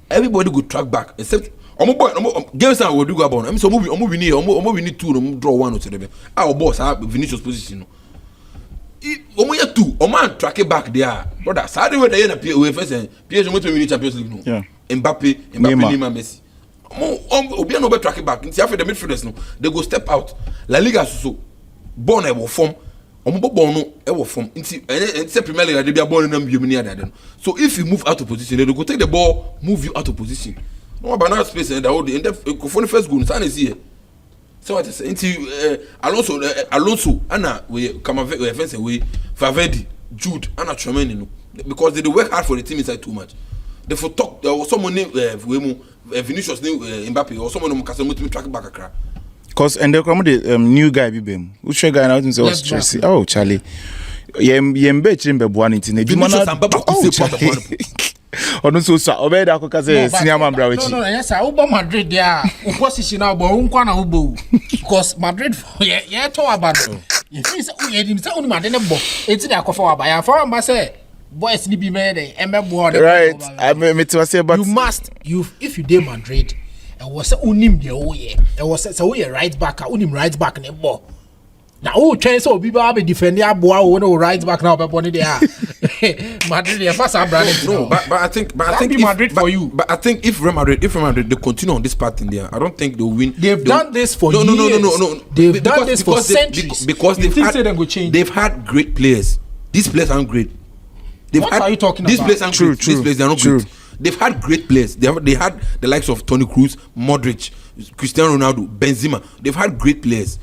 Everybody go track back except games now Rodrigo about. I mean so omu we need 2 no draw 1 or 3. Our boss have Vinicius position no. Omoya 2 o man track it back there brother sade we dey na we first PSG want to win Champions League no. Yeah. Mbappe Neymar Messi obi no be track it back nti after the midfielders no they go step out La Liga so born e wo form omo born no e wo form nti say Premier League dey be born na mbiem ni ada no so if you move out of position they go take the ball move you out of position No, but now space and the whole in the for the first goal, San is here. So what is into Alonso, Anna, we come of offense away, Favedi, Jude, Anna Tremendino, because they work hard for the team inside too much. They for talk, there was someone named Vinicius named Mbappe, or someone who can track back a crack. Because and they come the new guy, Bibem, which guy now is also Chelsea. Oh, Charlie. Yembe chimbe bwani tine. Vinicius and Mbappe could say part of one. Ono so sa obeda akokaze senior man bra wechi. No, yes, I Uber Madrid there. Position now, but unkwa na Ubo. Because Madrid, yeah, to about. If he's only Madrid, it's the Akofa by a foreign basse. Boys, ni be made, right. I mean, to say, but if you did Madrid, it was unim the oye. It was so we right back, unim right back in the ball. Now, chance so people be defending our boy no right back now, but one there. Madrid, yeah, first I'm branding. No, but I think Madrid for you. But I think if Real Madrid, they continue on this path in there, I don't think they'll win. They've done this for years. No. They've done this for centuries. Because they've had great players. These players aren't great. What are you talking these about? Players aren't great. These players are not great. They've had great players. They had the likes of Toni Kroos, Modric, Cristiano Ronaldo, Benzema. They've had great players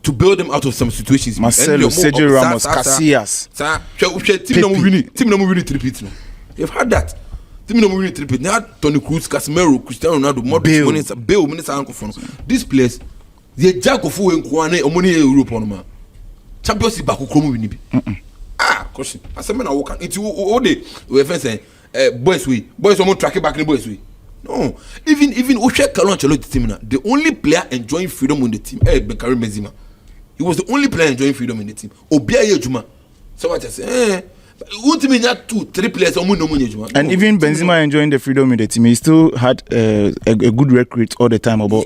to build them out of some situations. Marcelo, Sergio Ramos, Casillas. Team no winning repeat. They've had that. Team no winning repeat. They had Toni Kroos, Casemiro, Cristiano Ronaldo, Modric, Bale, these players, they jack of who and Kwane or money Europe on man. Champions League back who win it. Caution. I said, man, I walk into all day. We have saying, boys, someone track it back in the boys. No, even Oshe Carlo Ancelotti team now. The only player enjoying freedom on the team, Karim Benzema. He was the only player enjoying freedom in the team. Obiaye Juma. So what I say, ultimately 2-3 players and even Benzema enjoying the freedom in the team, he still had a good record all the time about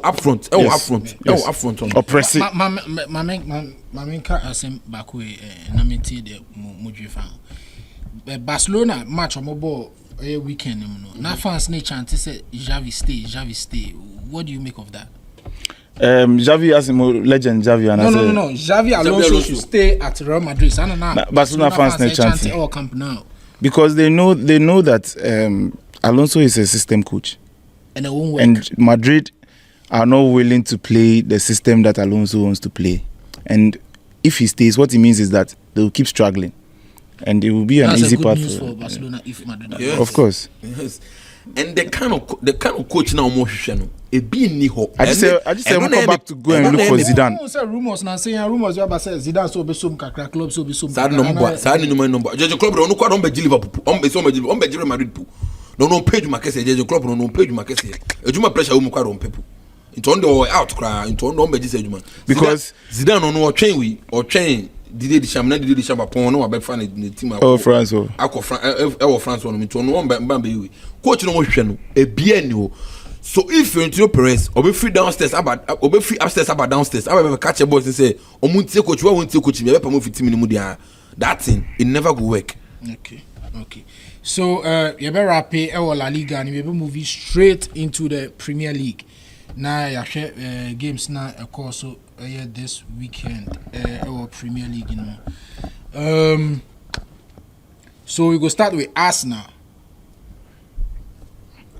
up front. Oppressive. My main car asem back way na me tie the modwe fan. Barcelona match on ball weekend no. Na fans ne chant say Xavi stay. What do you make of that? Xavi as legend Xavi and no. Xavi Alonso should stay at Real Madrid. Barcelona fans ne chant all camp now. Because they know that Alonso is a system coach. And it won't work. And Madrid are not willing to play the system that Alonso wants to play. And if he stays, what it means is that they will keep struggling. And it will be an easy path for Barcelona if Madrid. Yes. Of course. Yes. And the kind of coach now more Shishano. A be Niho. I just say come back to go and look for Zidane. Say rumors now saying rumors you about say Zidane so be some kakra club so be some. Sad number. Just club no kwa don be Liverpool. On be Madrid. No page market just club no page market. Ejuma pressure um kwa don people. Into on the out cry into on be just ejuma. Because Zidane no train Didier Deschamps upon no about fan the team. Oh France. France one into on be coach no more no e bien no. So if you into Perez, or be free downstairs about or be free upstairs about downstairs, I will catch a boys and say, "Omunti coach, why won't you coach me? I will move 15 minutes." That thing, it never go work. Okay. So you better wrap it our Laliga and we be moving straight into the Premier League. Now you share games now of course so this weekend our Premier League you know. So we go start with Arsenal.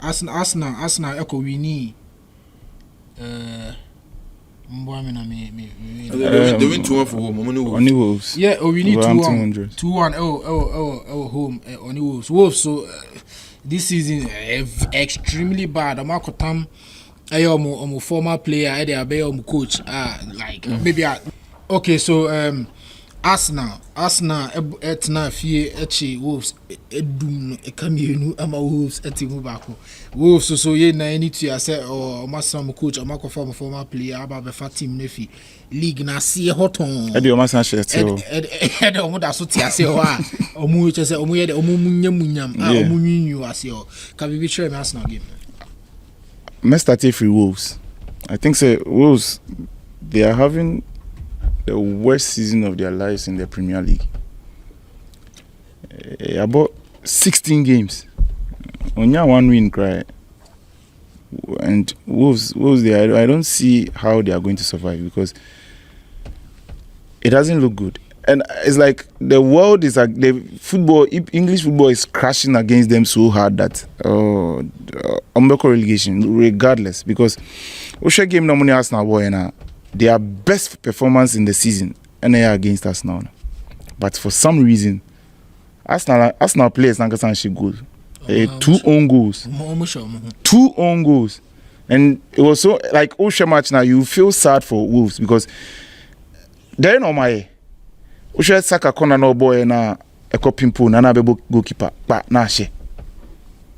Arsenal echo we need they win 2-1 for home. Only Wolves. Yeah, we need 2-1 home only Wolves. So this season extremely bad. Amakotam I'm a former player, they are coach. Maybe okay. So Arsenal etna fie echi Wolves edum ekamienu ama Wolves etimu bako Wolves so ye na any to say or masam coach or mako former player aba be fa team nefi league na see hoton e dey o masan shirt o e dey o da so ti ase o a omu che say omu ye dey omu munyam omu nwinwu ase o ka bi try me Arsenal game. Let's start with Wolves. I think Wolves they are having the worst season of their lives in the Premier League. About 16 games. Only one win, cry. And Wolves I don't see how they are going to survive because it doesn't look good. And it's like the world is like the football, English football is crashing against them so hard that relegation, regardless, because Osha game no money Arsenal boy and their best performance in the season and they are against us now. But for some reason, Arsenal players Nankasan goals. 2 own goals. 2 own goals. And it was so like Osha match now you feel sad for Wolves because they're not my Osha Saka corner no boy na eko pimpo na bebo goalkeeper pa na she.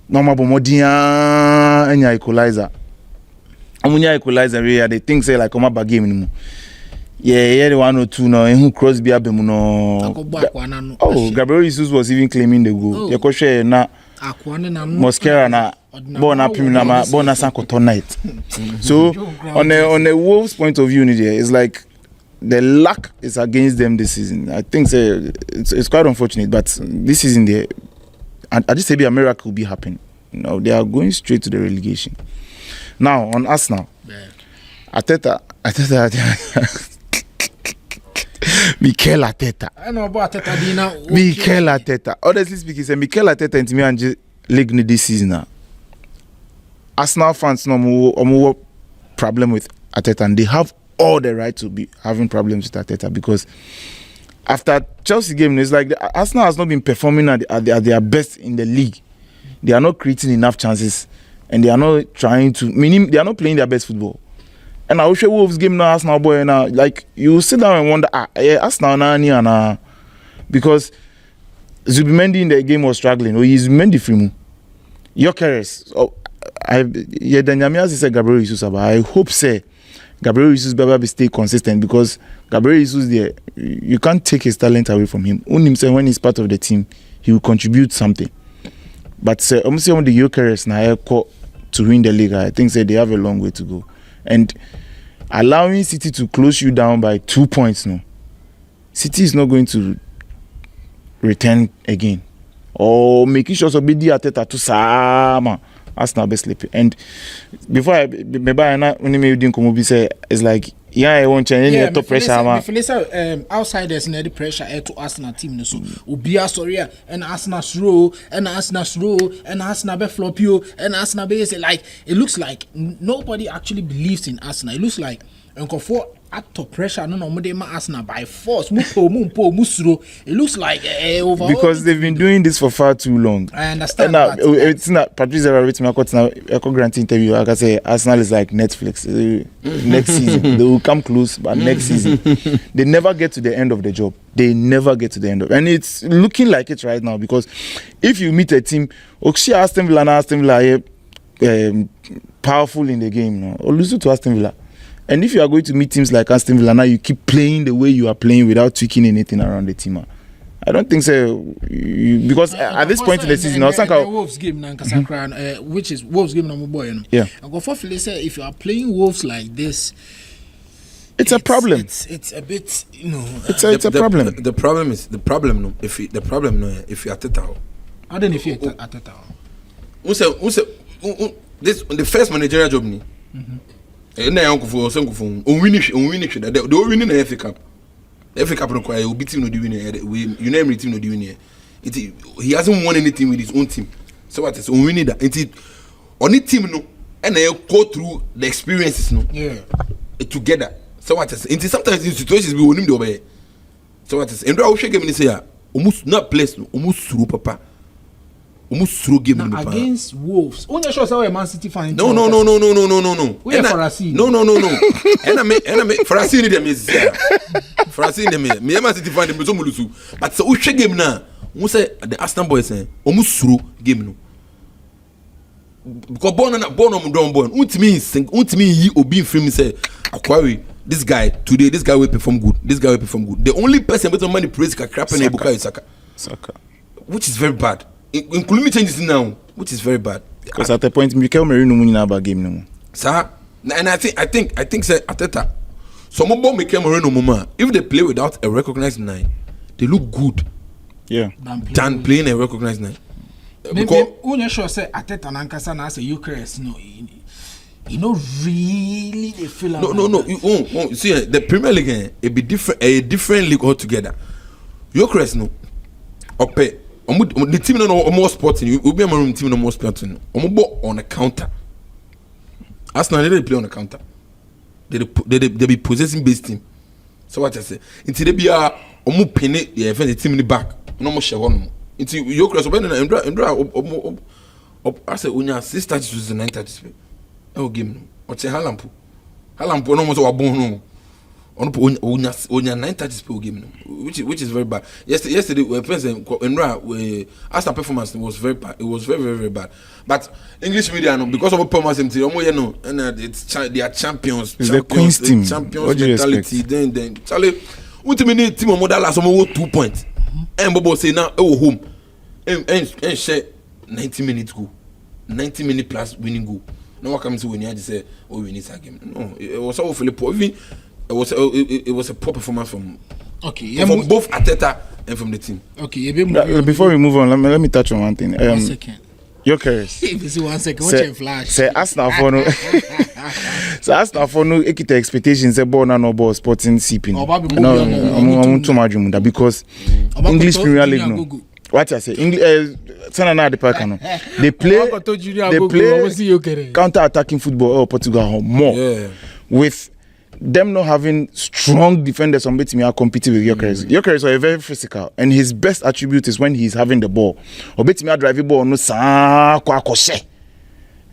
No ma bomodia enya equalizer. Amunya equalizer we they think say like come back game anymore. Yeah, the 1 or 2 no who Crosby abemu no. Oh, Gabriel Jesus was even claiming the goal. Yeko share na Mosquera na bona pimina bona sanko tonight. So on the Wolves point of view it's like the luck is against them this season. I think it's quite unfortunate, but this season I just say a miracle will be happening. You know, they are going straight to the relegation. Now on Arsenal, Arteta Mikel Arteta. I know about Arteta Dina. Mikel Arteta. Honestly speaking, say Mikel Arteta into me and league this season now. Arsenal fans no more problem with Arteta, and they have all the right to be having problems with Arteta because after Chelsea game, it's like Arsenal has not been performing at their best in the league. They are not creating enough chances, and they are not trying to. Meaning they are not playing their best football. And I wish Wolves game now Arsenal boy now like you sit down and wonder Arsenal na because Zubimendi in the game was struggling. Or he's Mendy Frimu. Gyökeres. Danyamias is Gabriel Jesus, but I hope say Gabriel Jesus better be stay consistent because Gabriel Jesus there you can't take his talent away from him. Only himself when he's part of the team he will contribute something. But say almost on the Gyökeres now to win the league, I think say they have a long way to go. And allowing City to close you down by 2 points, no. City is not going to return again. Or making sure so be the Arteta to Sama. Arsenal be sleeping. And before when you say it's like I want change top pressure outsiders in the pressure to Arsenal team so Ubia sorry and Arsenal slow and Arsenal be flop you and Arsenal be like it looks like nobody actually believes in Arsenal. It looks like Uncle for at top pressure no Arsenal by force musro. It looks like over because they've been doing this for far too long. I understand that. It's not Patricia written now grant interview like I say Arsenal is like Netflix next season they will come close but next season they never get to the end of the job. And it's looking like it right now because if you meet a team Aston Villa powerful in the game no, or lose to Aston Villa. And if you are going to meet teams like Aston Villa now, you keep playing the way you are playing without tweaking anything around the team. I don't think so. Because at this point in the season, Wolves game which is Wolves game number boy. Yeah. I go for say if you are playing Wolves like this, it's a problem. It's a bit It's a problem. The problem is if you Arteta. I don't know if you Arteta. This the first managerial job ni. Na yanko for on win the winning the FA Cup. The FA Cup require will beat team no the winning United team no the winning. He hasn't won anything with his own team. So what is on winning that only team no and they go through the experiences no. Yeah. Together. So what is sometimes in situations we won him the obey. So what is and I will shake him and say almost not place no almost through papa. Almost through game against Wolves. Only show say Man City fan. No. We are Farasi. No. And I me Farasi ni dem is. Farasi ni me Man City fan dem so mulusu. But so we game na. We say the Arsenal boys say almost through game no. Because born on don born. Untimi yi obi film say Akwari this guy will perform good. The only person with money praise ka crap na Bukayo Saka. Which is very bad. Including changes now, which is very bad. Because at the point, Mikel Merino winning about game no more. Sir, and I think say Arteta. Some about Mikel Merino mama. If they play without a recognized 9, they look good. Yeah. Than playing a recognized 9. Because when you sure say Arteta Nankasa na say Gyökeres no, you know really they feel like no. You see the Premier League it be different, a different league altogether. Gyökeres no ope the team no more sporting we be am team no more sporting omo on a counter. Arsenal they play on a counter. They be possessing based team. So what I say until they be omo penny the defense the team in the back no more share one until Gyökeres obe na Ndra I say unya 6:30 to 9:30 e game no o che Haaland no mo so wa bon no on unya 9:30 game no which is very bad. Yesterday we Ndra Arsenal performance was very bad. It was very very very bad. But English media no because of performance team omo ye no and they are champions. It's the Queen's team. Champions mentality then Charlie ultimately team of model last 2 points. And Bobo say now home and share 90 minutes go. 90 minutes plus winning goal. No one comes to when you say, oh, we need that game. No, it was all Philip. It was a poor performance from both Arteta and from the team. Okay, before we move on, let me touch on one thing. 1 second. Gyökeres. If you see 1 second, watch him flash. Say Arsenal for no. So Arsenal for no ekita expectations say ball na no ball sporting sipping. No, I'm too much because English Premier League no. What I say, Khaution Ras Adepa they play counter-attacking football. Portugal more with them not having strong defenders on betting are competing with Gyökeres. Gyökeres are very physical, and his best attribute is when he's having the ball. Or betting are driving ball no sa kwa koshe.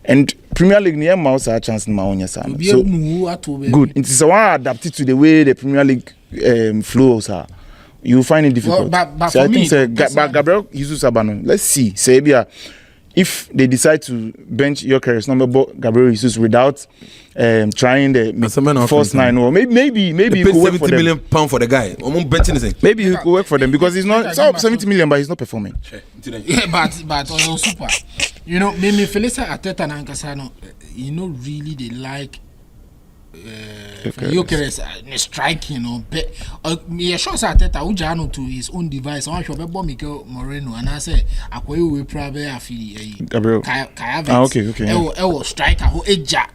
And Premier League near mouse a chance in my own so good. It is one adapted to the way the Premier League flows are. You find it difficult. But so for I me, think Gabriel Jesus Abano. Let's see. Serbia, if they decide to bench Gyökeres number Gabriel Jesus without trying the first 9 or maybe they it could work for them. £70 million for the guy. Maybe it could work for them because he's not 70 million, but he's not performing. Yeah, but on super. You know, me Felisa Arteta and Ankasano, you know, really they like Gyökeres striking, you know. Me sure Arteta Ujano to his own device. I should be Mikel Moreno, and I say Akweyu we probably afi Gabriel. Okay. Ewo striker who eja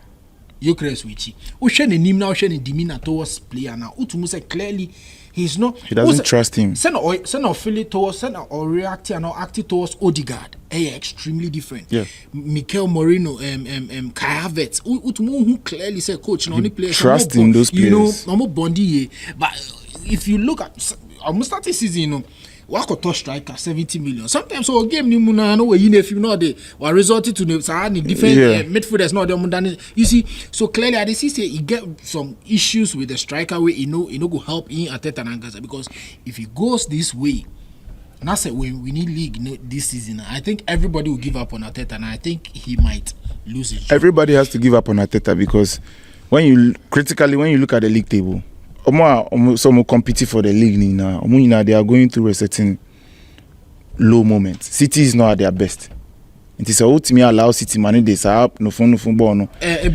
Gyökeres wichi. Ushe ne nim na ushe ne demeanor towards player now. Utumu say clearly he's not. He doesn't trust him. Send or feel it towards send or reacting or acting towards Odegaard. Extremely different. Yeah. Mikel Moreno, Kai Havertz. Utumu who clearly say coach no only players. Trust in those players. You know, no bondi. But if you look at almost start the season, you know. Wako top striker 70 million. Sometimes so game ni muna no way if you know they were resulted to the different midfielders not them. You see, so clearly at the season he get some issues with the striker where you know go help in Arteta and Gaza because if he goes this way, and I said when we need league this season, I think everybody will give up on Arteta and I think he might lose his job. Everybody has to give up on Arteta because when you look at the league table. Some competing for the league now. They are going through a certain low moment. City is not at their best. It is a ultimate allow City money they say no phone ball no. Then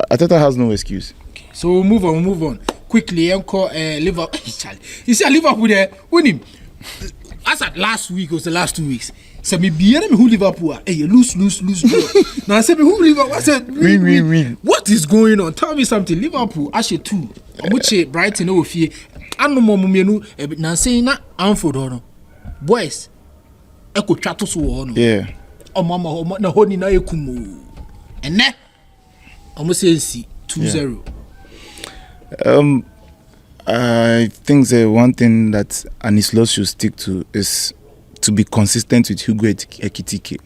Arteta has no excuse. Okay. So we'll move on quickly. Encore Liverpool. You see Liverpool there winning. As at last week or the last 2 weeks. So me be who Liverpool. Hey, you lose. Now I said who Liverpool. I said win. What is going on? Tell me something. Liverpool actually 2. Omuche Brighton o fie. Anu mo mumienu na say na Anfield no. Boys. Eko twato so wo no. Yeah. Omo na honi na ekumu. Ene. Omo say 2-0. I think the one thing that Anislos should stick to is to be consistent with Hugo Ekitike,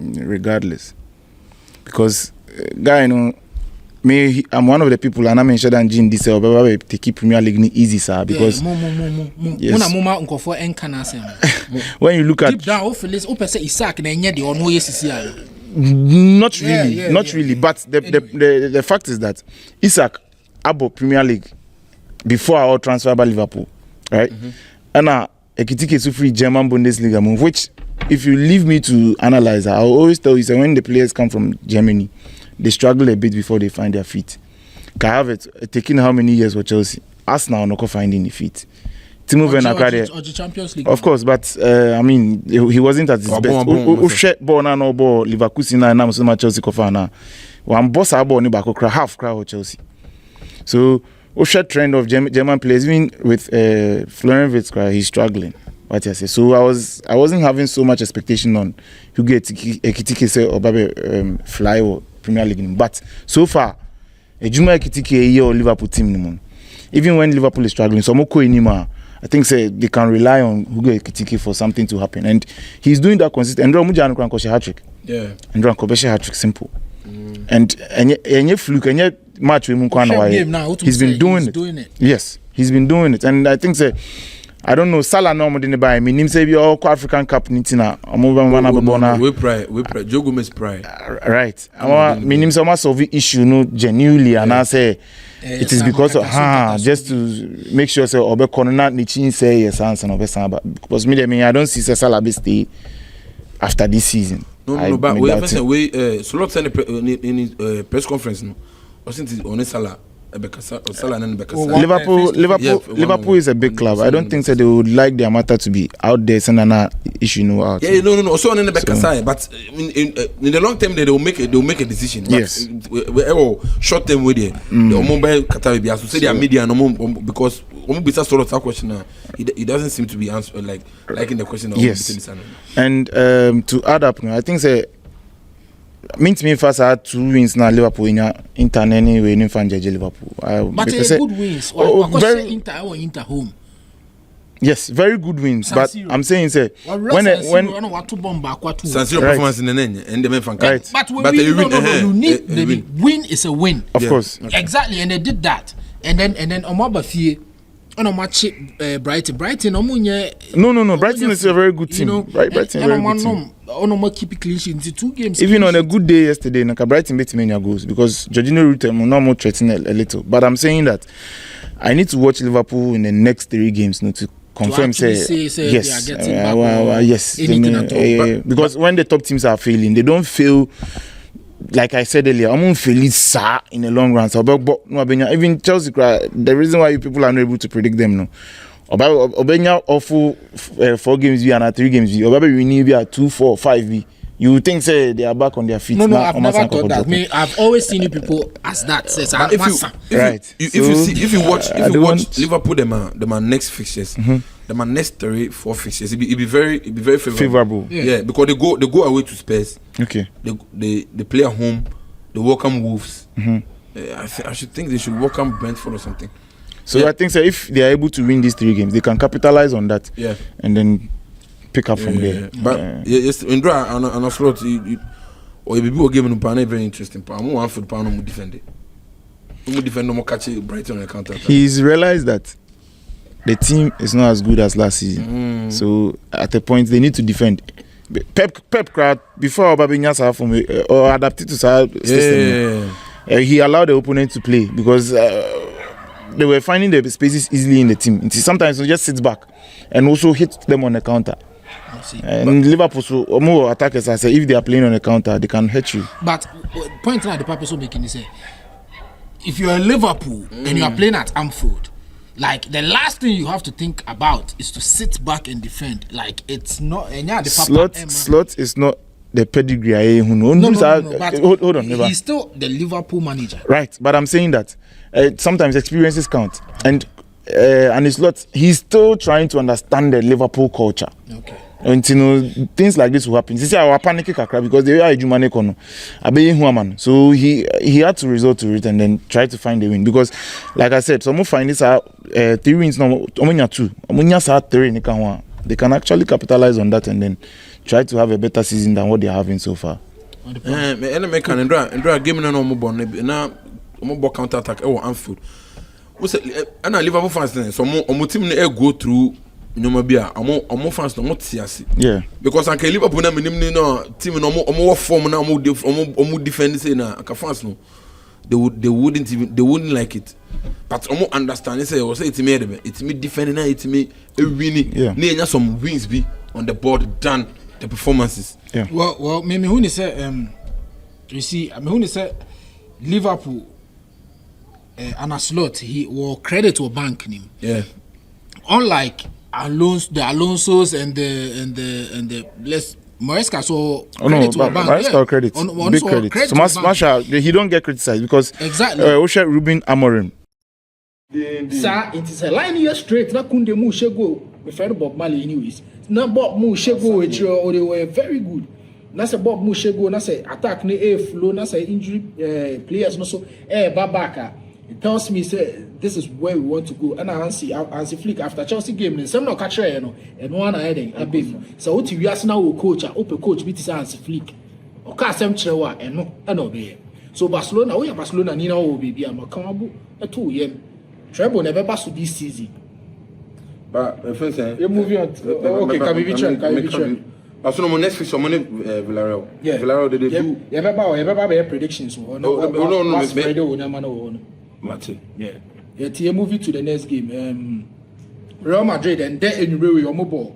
regardless. Because, guy, you know, I'm one of the people, and I'm in Shadan Jin this to keep Premier League easy, sir. Because when you look at deep down, not really. But the fact is that Isak Abo Premier League before our transfer by Liverpool, right? And Ekitike is free German Bundesliga move, which if you leave me to analyze, I'll always tell you that when the players come from Germany, they struggle a bit before they find their feet. Kai Havertz taking how many years for Chelsea? Arsenal not finding the feet. Timo Werner or the Champions League. Of course, but I mean he wasn't at his best. Ball Leverkusen na so much Chelsea kofana. One boss abo ni bako half crowd Chelsea. So Osha trend of German players, even with Florian Wirtz, he's struggling. What I say. So I wasn't having so much expectation on Hugo Ekitike or Babe Fly or Premier League. But so far, Juma Ekitike or Liverpool team, even when Liverpool is struggling, so Moko Inima, I think they can rely on Hugo Ekitike for something to happen, and he's doing that consistently. And Mujan Krankoshi hat-trick. Yeah. And Rankobeshi hat-trick, simple. And any fluke, any match with Munkwana, he's been doing it. Yes, he's been doing it, and I think I don't know. Salah no more than buy. Me name say be all African Cup nitina. We pray. Joe Gomez pray. Right. Me name say almost solve issue no genuinely, and I say it is because of just to make sure say obe corner nichin say yes answer no be samba. Because me I don't see Salah be stay after this season. No, but we have said Slot send in press conference no. Wasn't it on Salah? Liverpool is a big club. I don't think that they would like their matter to be out there, send an issue out. Yeah, no. So on the side, but in the long term, they will make a decision. Yes. Short term with it. The mobile Qatar be so say their media because Omubisa sort of question it doesn't seem to be answered like in the question of yes. And to add up, I think say. Means me first I had 2 wins now Liverpool in Inter anyway in fan Liverpool. But good wins. Very Inter home. Yes, very good wins. San but Siro. I'm saying say when San Siro performance in the end and the men fan right. But you need the win is a win. Of course. Okay. Exactly, and they did that. And then Omabafie on a match Brighton. No. Brighton is a very good team. You know, Brighton is a very good team. On keep clean sheet into 2 games. Even on a good day yesterday, Brighton beat many goals because Jorginho Rutem will not threaten a little. But I'm saying that I need to watch Liverpool in the next 3 games to confirm say yes, they are getting back yes, anything at all. Because when the top teams are failing, they don't fail. Like I said earlier, I'm on Feliz in the long run. So, even Chelsea, the reason why people are not able to predict them, no. Obenya awful 4 games B and 3 games B. Obabe we need be at 2, 4, 5 B. You think say they are back on their feet? No, I've never thought that. I've always seen you people as that. Says if you watch Liverpool, them are next fixtures. Them are next 3, 4 fixtures. It be very favorable. Yeah, because they go away to Spurs. Okay. They play at home. They welcome Wolves. I should think they should welcome Brentford or something. So I think so if they are able to win these 3 games, they can capitalize on that. Yeah. And then pick up from there. But yes, in draw and a slot, or if you game in Pana, very interesting. I'm one for the Pana who defend it. Who defend no more catch Brighton on the counter. He's realized that the team is not as good as last season. So at a point they need to defend. Pep crowd before Obabinya or adapted to system. He allowed the opponent to play because they were finding the spaces easily in the team. Sometimes he just sits back and also hit them on the counter. And Liverpool, so more attackers, I say, if they are playing on the counter, they can hurt you. But point out the purpose of making is if you are Liverpool and you are playing at Anfield, like the last thing you have to think about is to sit back and defend. Like it's not. Slot is not the pedigree. No, hold on, he's still the Liverpool manager. Right, but I'm saying that sometimes experiences count, and it's not. He's still trying to understand the Liverpool culture. Okay. And things like this will happen. See, our panic because they are a Jumane kono. So he had to resort to it and then try to find a win. Because, like I said, some find this 3 wins now. 2. 3. They can actually capitalize on that and then try to have a better season than what they are having so far. Counter attack. Anfield. Liverpool fans so team go through. I'm fans no tiasi. Yeah. Because I can Liverpool na no team no form na defend say na aka fans no they wouldn't like it. But understand say it me defending na it me winning. Na some wins be on the board than the performances. Yeah. Well me who say you see I mean who say Liverpool and a slot he will credit to bank him. Yeah. Unlike the Alonso's and the less Maresca so credit to bank. Maresca credit. Big credit. So Masha he don't get criticized because exactly. Osha Ruben Amorim Sir, it is a line here straight. Na kunde mu shego. My friend Bob Marley, anyways. Na Bob mu shego or they were very good. Na say Bob mu shego. Na say attack ni air flow. Na say injury players no so babaka. It tells me say this is where we want to go. And I Hansi Flick after Chelsea game. Then some no catch you know. And one ahead a baby. So what you ask now coach? Open coach beat Hansi Flick. Oka sem chewa no be. So Barcelona, we Barcelona ni na o baby. Am come abu e 2 years. Treble never pass to this season. But first, you're moving on. Okay, can we be trying? As soon as next week, someone Villarreal. Yeah, Villarreal did do. You ever predictions? No. Mate. Yeah. You moving to the next game. Real Madrid and then in Rio, Omobo,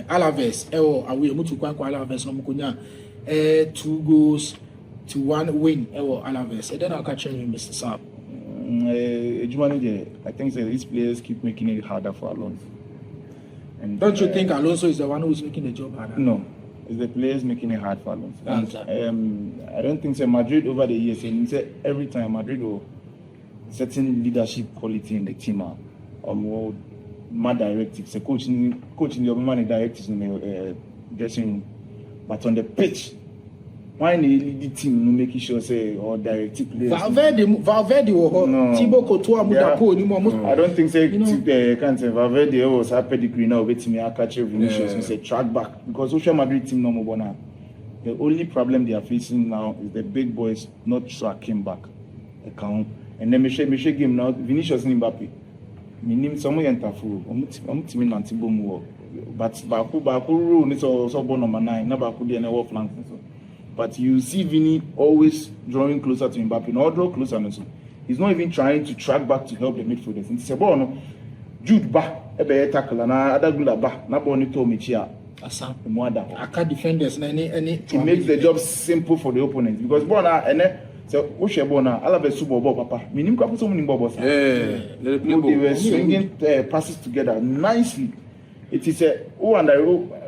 Alaves. We to Alaves. No 2-1 win. Alaves. And then I'll catch you, Mr. Saab. I think that these players keep making it harder for Alonso. And don't you think Alonso is the one who's making the job harder? No, it's the players making it hard for Alonso. I don't think so. Madrid over the years, and every time Madrid will certain leadership quality in the team or more directives. The coaching the money directives in the dressing room, but on the pitch. Why the team making sure say or directive players? Valverde or Thibaut Courtois Mudapo anymore. I don't think say can't say Valverde was a pedigree now waiting me a catch Vinicius and say track back because social Madrid team no more now. The only problem they are facing now is the big boys not tracking back account and then Michel game now Vinicius and Mbappe. Minim someone enter full. Team Nantibo more. But Baku rule is also born number 9. Now Baku dey na flank. But you see Vini always drawing closer to Mbappe. No draw closer. Also. He's not even trying to track back to help the midfielders. It's a ball, no. Jude ba, ebe tackle na adagula ba, na ball ni to michia. Asa, mwada. Aka defenders na any. It makes the job simple for the opponent because ball na so ushe ball na Alaves subo ball papa. Minim kwa puso muni ball. Yeah. They were swinging passes together nicely. It is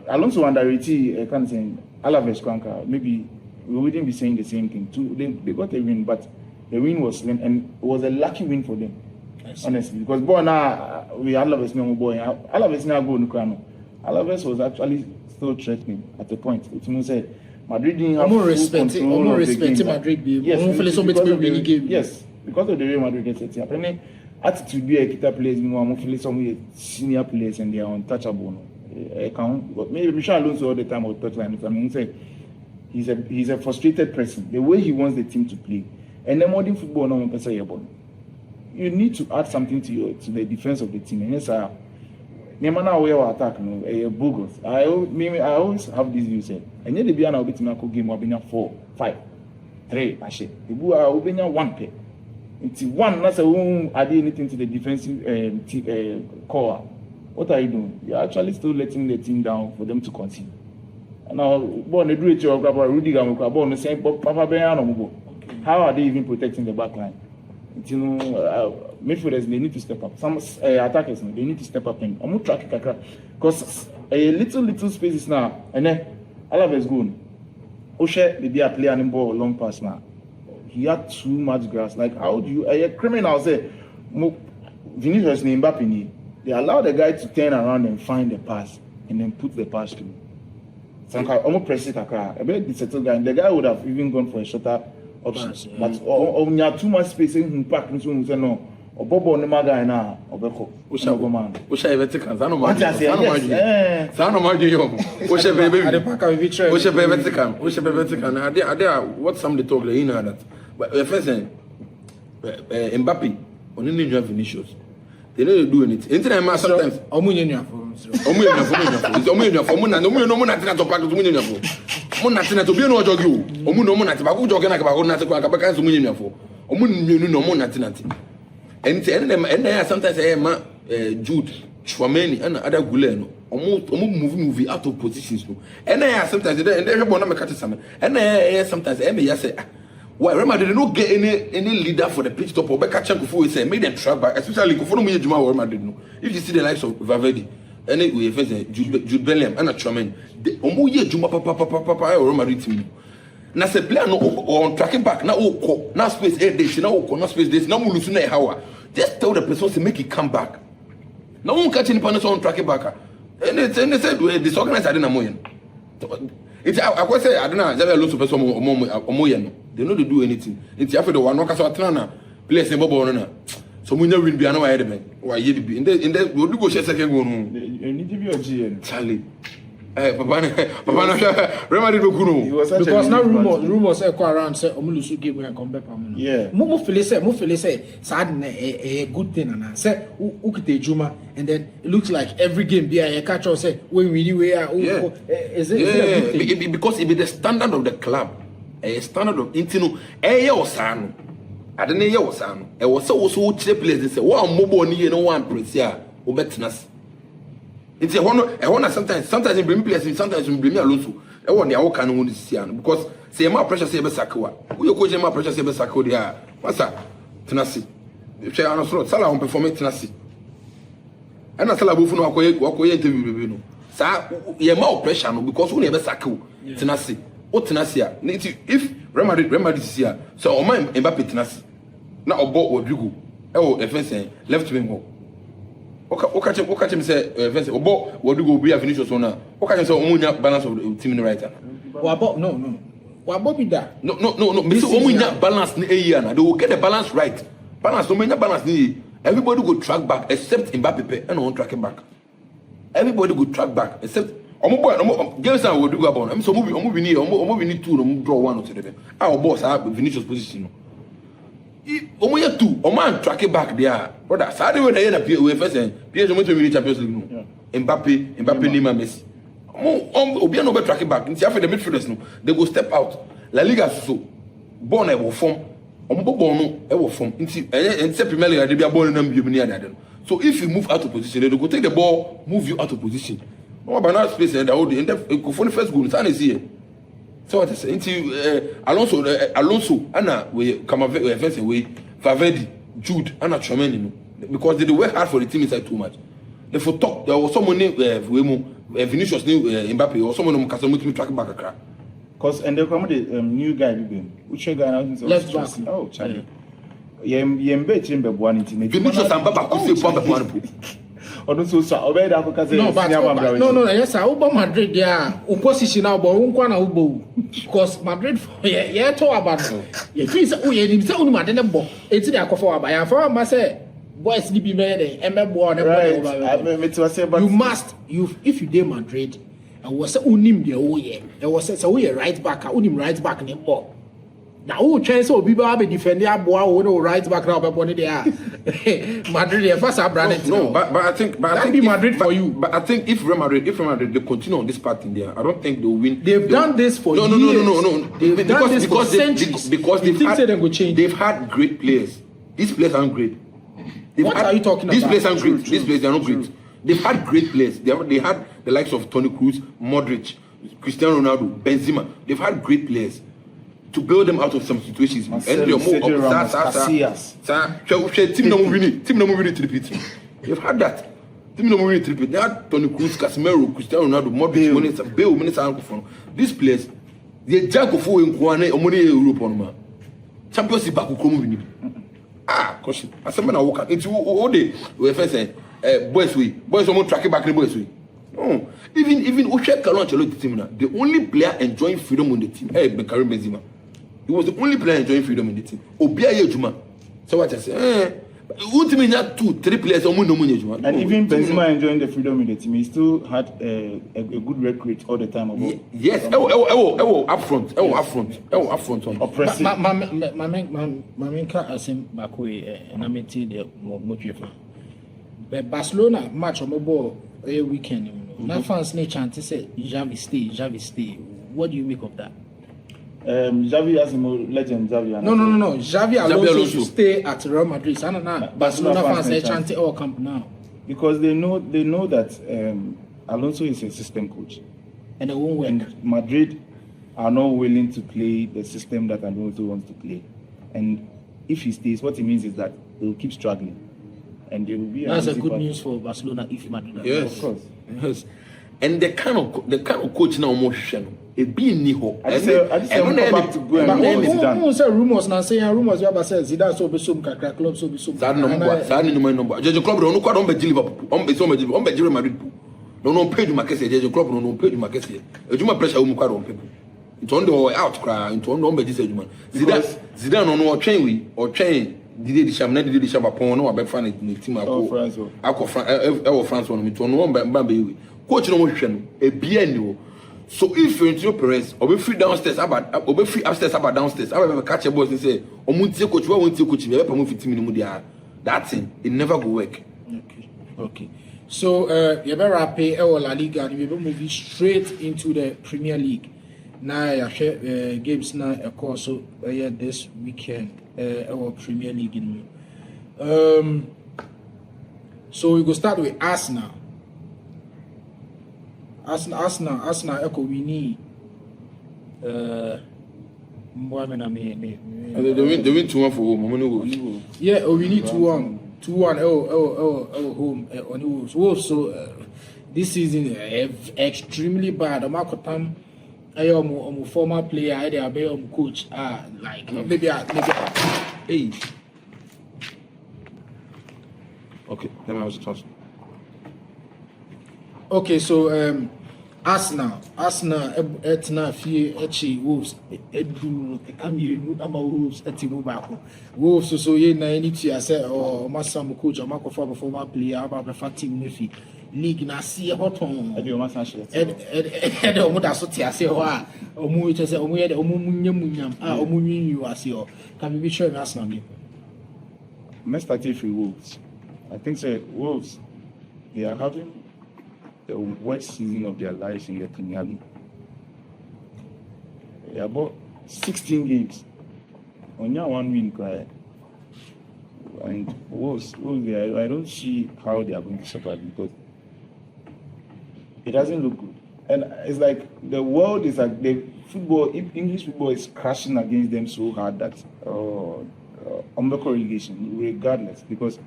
Alonso underrated. Can't say Alaves Kwanka. Maybe we wouldn't be saying the same thing. They got a win, but the win was and it was a lucky win for them. Honestly, because boy now we Alaves no boy. Alaves now go Nukrano. Alaves was actually still threatening at the point. It means say Madrid didn't have more respect Madrid. Yes, because of the way Madrid gets it. Apparently, attitude be a kita players. I'm feeling some senior players and they are untouchable. Maybe Michel Alonso all the time will touchline. I mean, say he's a frustrated person. The way he wants the team to play, and then modern football no one can say about. You need to add something to the defense of the team. And yes, Nemana way our attack no bogus. I always have this view say. And yet the Biana will be to make game will be 4, 5, 3. Ashe. The Bua will be 1 pair. It's one. That's a add anything to the defensive core. What are you doing? You're actually still letting the team down for them to concede. And now, born the do it your grab Rudiger born the same Papa Bayano. How are they even protecting the back line? You know, midfielders they need to step up. Some attackers they need to step up and I'm not tracking because a little space is now and then Alaves going. Oshe they be a player and ball long pass now. He had too much grass. Like how do you a criminal say Vinicius and Mbappe they allow the guy to turn around and find the pass and then put the pass through. So almost press it a bit settled guy and the guy would have even gone for a shorter option. But you have too much space in pack and so no. Or Bobo no maga na obeko. Usha vertical. Zano margin yo. Usha vertical. Ada what some they talk you know that. But first thing Mbappe only need Vinicius. They don't do anything. Anytime sometimes Omunyenya for. Natina to be no jog you. No nati baku jog na baku nati kwa kabaka so munyenya for. No natina. And sometimes Jude Chouameni and other Guleno almost movie out of positions. And sometimes they want to make some. And sometimes say why remember they don't get any leader for the pitch top or back catch Kufu say make them track back, especially Kufu no Juma or Madrid no. If you see the likes of Valverde, anyway, Jude Bellingham and Chouameni, the Omo ye Juma papa or Madrid team. na se player no on tracking back na o na space this na o na space this na mo lose na how just tell the person to make it come back na won catch any person on tracking back and they said disorganized I didn't know yen it's I go say I don't know Xabi Alonso person omo yen no they know they do anything it's after the one no kasa atena na players in bobo no na so munya win bia na wa yede ben wa yede bi in the we do go share second goal no need to be a GM Charlie Papa Real Madrid because now rumors go around say Omulusu game when come back am. Yeah. Mo feel say sad a good thing and say ukite juma and then it looks like every game be a catch or say when we is it because it be the standard of the club. A standard of intino osano. I don't know osano. E was so cheap players say one mobile ni no one place here obetnas. It's a one sometimes you bring players, sometimes you bring me Alonso. I want the can win this year because say more pressure say be Sakwa. Who you coach more pressure say be Sakwa there. What's that? Tenacity. If you are not sure, Salah on performing tenacity. And na Salah bufu no akoye interview no. Sa ye more pressure no because who never Sakwa. Tenacity. O tenacity. If Real Madrid is here, so o man Mbappe tenacity. Na obo Rodrigo. Defense left wing go. Catch him say obo Rodrigo be a Vinicius on now. Catch him say omunya balance of the team right now. No. What be that? No. Because omunya balance ni year na. They will get the balance right. Balance omunya balance ni. Everybody go track back except Mbappe and on tracking back. Everybody go track back except omo games and Rodrigo about. I mean so omo need two no draw one or two. Our boss have Vinicius position. Omoya two, man track it back there. Brother, Saturday when they appear we first PSG to win Champions League no. Mbappe, Neymar, Messi. Obi no be track it back. Nti after the midfielders no, they go step out. Laliga so born e will form. Omo born no e will form. Nti Premier League they be born na mbiem ni ada. So if you move out of position, they go take the ball, move you out of position. No about space and the go for the first goal. Sana see. So what I say into Alonso Anna we come first away Favedi Jude Anna Tremendino because they work hard for the team inside too much. They for talk there was someone named Vinicius new Mbappe or someone Casemiro track back a crack. Cause and they come the new guy which guy now left back. Oh Charlie. Yembe chimbe bwani tini. Vinicius and Mbappe could say one. No, yes, I Uber Madrid, yeah, opposition now, but Unkwana Ubo. Because Madrid, yeah, talk about if he's only Madrid, it's the Akofo by a farm, I say, boys, sleepy man, and you must, if you did Madrid, I was unim the old year, there was a right back, I unim right back in the ball. Now, who chance will be defending a boy who right back now upon it there. Madrid, first I branded. No, but I think Madrid for you. But I think if Real Madrid they continue on this path in there, I don't think they'll win. They've done this for years. No. They've done this for centuries. Because they've had great players. These players aren't great. What are you talking about? These players aren't great. These players are not great. They've had great players. They had the likes of Toni Kroos, Modric, Cristiano Ronaldo, Benzema. They've had great players to build them out of some situations. And they're more team no moving to repeat. They've had that. Team no moving to repeat. They had Toni Kroos, Casemiro, Cristiano Ronaldo, Modric, Bale, Minutes. These players, they jack of in Kwane or money Europe on man. Champions League back will come. Caution. As someone I walk out into all day, we first say, boys almost tracking back the boys. No, even Oshé Kalon team now. The only player enjoying freedom on the team, Karim Benzema. He was the only player enjoying freedom in the team. Obia Juma. So what I say, ultimately not 2-3 players on Juma. And even Benzema enjoying the freedom in the team, he still had a good work rate all the time. Yes, up front. Oppressive. Maminka asim bakwe na meti de motifa. But Barcelona match on mobile a weekend. Na fans ne chant say Xavi stay. What do you make of that? Xavi as a legend. Xavi. No. Xavi Alonso should stay at Real Madrid. Barcelona fans chanting all camp now because they know that Alonso is a system coach, and they won't work. And Madrid are not willing to play the system that Alonso wants to play. And if he stays, what it means is that they'll keep struggling, and they will be. That's a good news for Barcelona if Madrid. Yes, of course. Yes, and the kind of coach now more a be ni ho. I just say I'm back to go and it's done. Who say rumors now saying rumors you about say Zidane so be some kakra club so be some. That number. Jeje club no kwa don be Liverpool. On be so me on be Real Madrid. No pay du makese Jeje club no pay du makese. Ejuma pressure wo mu kwa don pay. Into on the out cry into on be this ejuma. Zidane no train we or train did the sham na did the sham upon no be fan ni team akọ. Akọ France no me to no ba be coach no mo hwehwe no e bia ni o. So if you into Perez, or be free downstairs about, or be free upstairs about downstairs, I will catch a boss and say, "Oh, muntie coach, what won't you coach me? Ever move 15 minutes that thing, it never go work." Okay. So you better pay our Laliga, and we will move straight into the Premier League. Now, I share games now, of course. So this weekend, our Premier League in. So we go start with Arsenal. Arsenal echo we need they win 2-1 for home. Yeah, we need 2-1 home on Wolves. So this season extremely bad. Makotam ayo former player I dey be coach like maybe hey. Okay, then I was tossed. Okay, so Arsenal etna fie echi Wolves edu kamire ama Wolves etimu baako Wolves so ye na any tia say or masam coach or makofa performer player aba be team nefi league na see hoton I do masam shit e omo da so tia say ho a omo e say omo ye de omo munyam omo nwinyu ase o can be sure Arsenal game. Let's start with Wolves. I think say Wolves they are having the worst season of their lives in the Premier League. They are about 16 games. Only one win, cry. And Wolves, I don't see how they are going to survive because it doesn't look good. And it's like the world is like the football, English football is crashing against them so hard that unbearable relegation, regardless. Because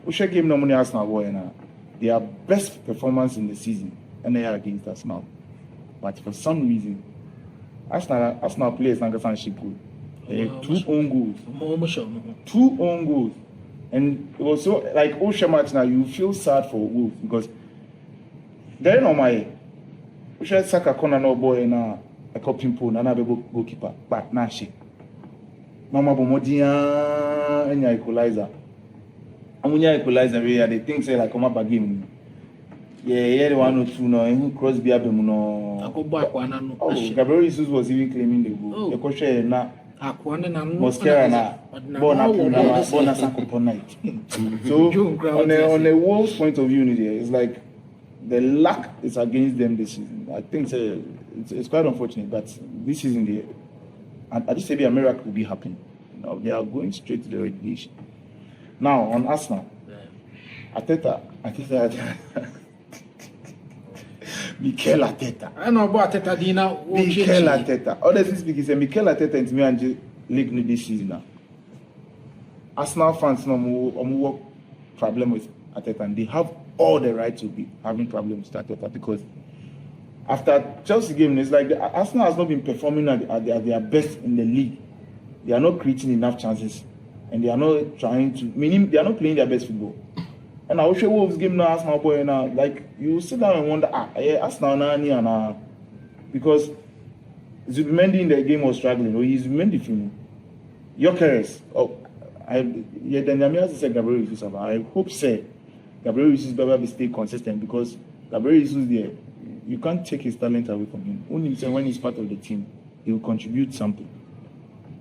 we should give no money Arsenal boy now. Their best performance in the season, and they are against us now. But for some reason, Arsenal players like Sanship good. 2 own goals. 2 own goals. And it was so like Osha match now, you feel sad for Wolves because they're not my Osha Saka corner no boy and a coping pool and a goalkeeper, but now she. Mama Bomodia and your equalizer. Amunya equalizer where they think say like come up game. Yeah, the 1 or 2 no, Crosby abemu no. Gabriel Jesus was even claiming the goal. The coach na Mosquera na bona Sankopo night. So on the Wolves' point of view, it's like the luck is against them this season. I think it's quite unfortunate, but this season I just say a miracle will be happening. Now they are going straight to the relegation. Now on Arsenal, Arteta. Mikel Arteta. I know about Arteta Dina. Mikel Arteta. Honestly speaking, say Mikel Arteta and me and league this season now. Arsenal fans no more problem with Arteta, and they have all the right to be having problems with Arteta because after Chelsea game, it's like Arsenal has not been performing at their best in the league. They are not creating enough chances. And they are not trying to, meaning they are not playing their best football. And I will show Wolves game now, Arsenal boy now. Like you sit down and wonder, Arsenal now, because Zubimendi in the game was struggling. Or he's Zubimendi film. Gyökeres. Then Yamias said Gabriel Jesus. I hope say Gabriel Jesus better stay consistent because Gabriel Jesus there, you can't take his talent away from him. Only when he's part of the team, he will contribute something.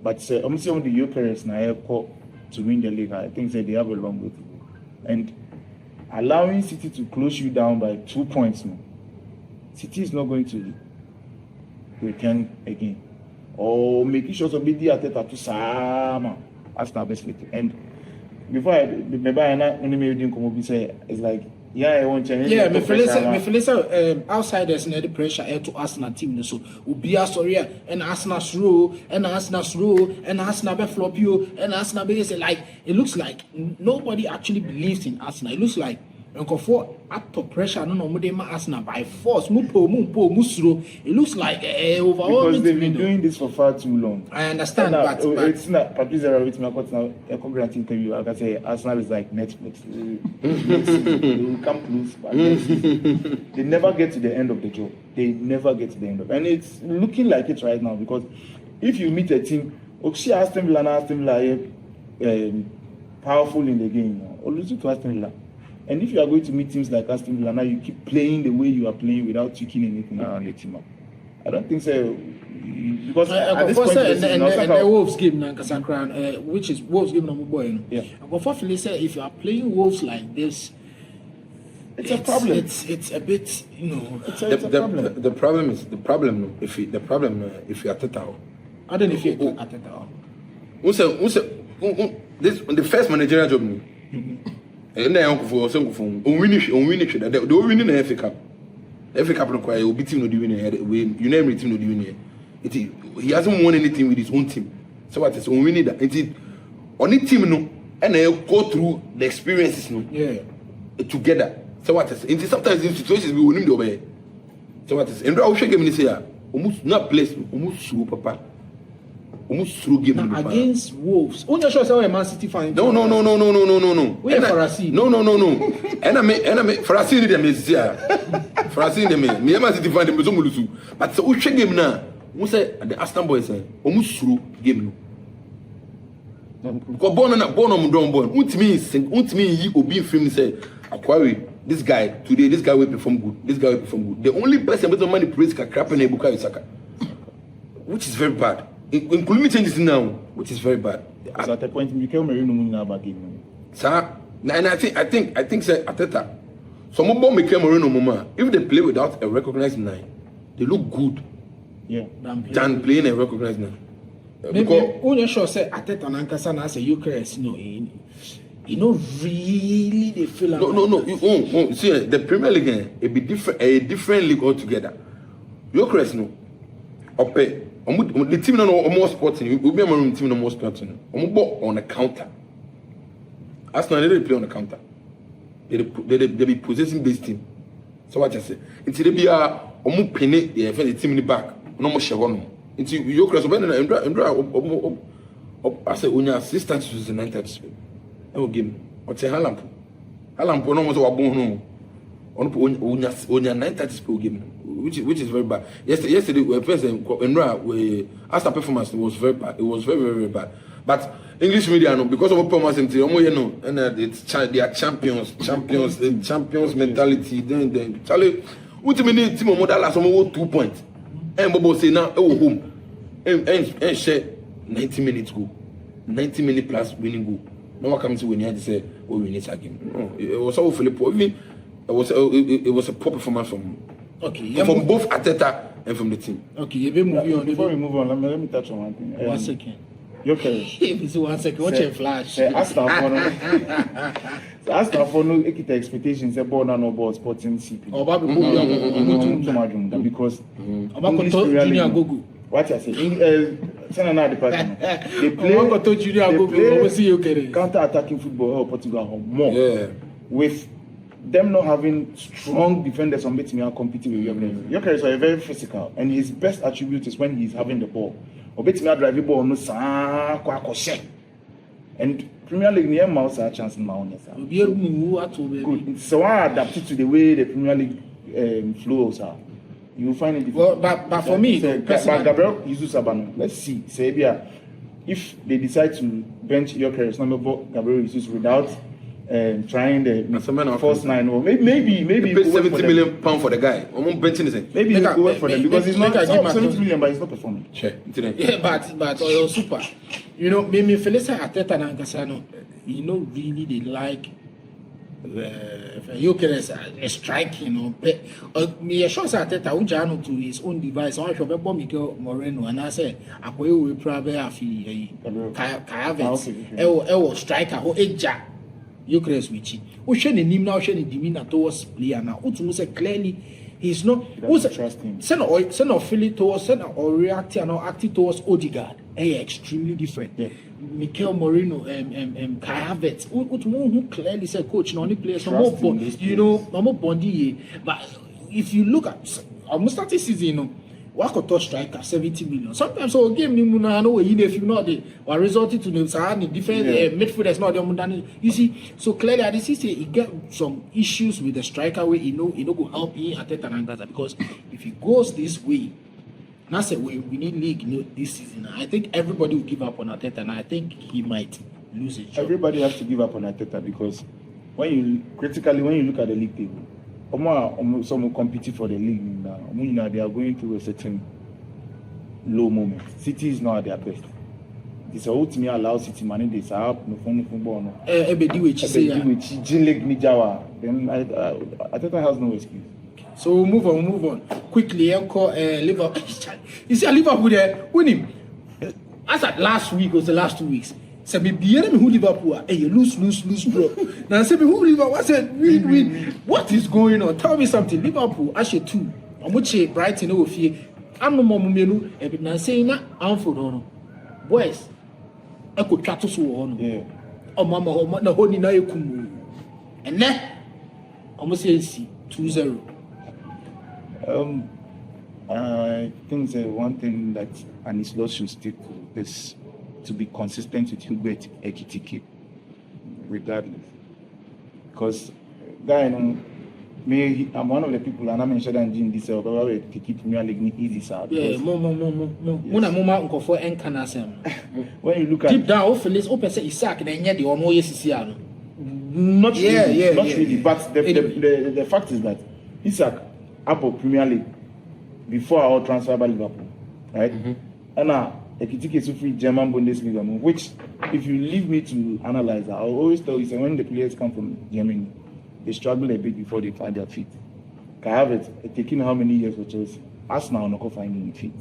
But I'm saying the Gyökeres now to win the league. I think they have a long way to go. And allowing City to close you down by 2 points now, City is not going to return again. Or making sure to be the Arteta to Sama. That's the best way to. And before I didn't come up and say, it's like, yeah, I want to. Yeah, me feel outsiders in the pressure to Arsenal team. So, Ubia sorry, and Arsenal's rule, and Arsenal be flop you, and Arsenal be say like it looks like nobody actually believes in Arsenal. It looks like for after pressure no more dem Arsenal by force musuro. It looks like overall because they've been doing this for far too long. I understand, but it's not Patrice Evra with me now a congratulating interview. I can say Arsenal is like Netflix. They will come close, but they never get to the end of the job. They never get to the end of it. And it's looking like it right now because if you meet a team, Aston Villa powerful in the game, or lose to Aston Villa. And if you are going to meet teams like Aston Villa, now you keep playing the way you are playing without tweaking anything around the team up. I don't think so. Because at this point, and the Wolves game, which is Wolves game number one. Yeah. Unfortunately, say if you are playing Wolves like this, it's a problem. It's a bit, it's a problem. The problem is if you are Teta. I don't know if you are Teta. This the first managerial job. And then uncle for winning the FA Cup. FA Cup require will be team no do winning. You name team no do winning. He hasn't won anything with his own team. So what is winning that? It only team no and they go through the experiences no. Yeah. Together. So what is sometimes in situations we will need obey. So what is and I will shake him say almost not place almost through papa. Almost through game against Wolves. Only sure say Man City fan. No. Wait for us. No. And I me for us see them is here. For us see them me Man City fan them so mulusu. But so we check game now. We say the Aston boys say almost through game no. Because born on don born. Untimi yi obi film say Akwari this guy today this guy will perform good. This guy will perform good. The only person with money praise ka crap na Bukayo Saka. Which is very bad. Including changes now, which is very bad. At the point, Mikel Merino winning our game. Sir, and I think say Ateta. Some more Mikel Merino mama. If they play without a recognized nine, they look good. Yeah, than playing a recognized nine. Because only sure say Ateta and Ankasa as a Eucharist, really they feel like no. See, the Premier League a different league altogether. Eucharist no. Ope. The team no more sporting. We be a team no more sporting. On the counter. Arsenal they play on the counter. They be possessing base team. So what I say? Until they be penny the team in the back. No more shagon. Until you cross over and I say when your assistant is the 9 times. I will give. Or say Halampo no more so abon on your 9 times per game. Which is very bad. Yesterday we Arsenal performance was very bad. It was very, very, very bad. But English media because of performance and it's they are champions mentality. Then Charlie, ultimately team of last 2 points. And Bobo say now home and share 90 minutes go, 90 minutes plus winning goal. No one comes to when you had to say we need a game. No, it was all Philip. It was a poor performance from. Okay, from both Ateta and from the team. Okay, you be moving on. Before we move on, let me touch on one thing. 1 second. If it's 1 second, watch a flash. Arsenal for no expectations about no ball sporting CP. Because what I say, they play counter-attacking football Portugal more with them not having strong defenders on betting and competing with Gyökeres are very physical, and his best attribute is when he's having the ball. Or betting drive the ball no and Premier League near mouse a chance in Mount. Good. So I adapted to the way the Premier League flows are. You will find it difficult. Well, but for me, Gabriel Jesus Abano. Let's see, Sabia, if they decide to bench Gyökeres, Gabriel Jesus without trying the first 9 or maybe pay 70 million pounds for the guy. I'm benching this. Maybe it will work for them because he's not 70 million, but he's not performing. Sure. Yeah, but super. Maybe Felisa Ateta and Ankasano, really they like Gyökeres strike, me sure Ateta Ujano to his own device. I should be Mikel Moreno and I say Akoyo will probably have Kayavets, striker or Eja. Gyökeres which Ocean in him now showing demeanor towards player now. Say clearly he's not trust him. Send or feel it towards or reacting or acting towards Odegaard. extremely different. Mikel Moreno, Kai Havertz, who clearly said, coach, not only players, no more, you know, no more Bondi. But if you look at almost starting season, you know, what could touch striker 70 million. Sometimes so game you know if you know the or resulted to the different midfielders not the you see. So clearly at this season he get some issues with the striker where he know go help him at Gaza because if he goes this way. And I said we need league this season. I think everybody will give up on Arteta, and I think he might lose it. Everybody has to give up on Arteta because when you look at the league table, some competing for the league now. You know, they are going through a certain low moment. City is not at their best. It's a ultimate allow City money. They say up no phone football no. Then Arteta has no excuse. So we'll move on. Quickly, Liverpool. You see, Liverpool there, win him. As at last week was the last 2 weeks. So me beating who Liverpool are. Hey, you lose, bro. Now say me who Liverpool. I said, win. What is going on? Tell me something. Liverpool, actually 2. I'm watching Brighton over here. I'm no more mummy. Now saying that I'm for no. Boys, I could chat to so on. Yeah. Oh, mama, no honey na you and then almost say 2-0. I think one thing that Anislo should stick to is to be consistent with Hubert Ekitike, regardless. Because, guy, I'm one of the people, and I'm sure that in this to keep Premier League easy, sir. Yeah, when you look at deep down, Isaac, then yet the almost not really, but the fact is that Isaac Apple Premier League before our transfer by Liverpool, right? And now Ekitike is free German Bundesliga, which if you leave me to analyze, I always tell you when the players come from Germany, they struggle a bit before they find their feet. Kai Havertz taking how many years for Chelsea? Arsenal not finding feet.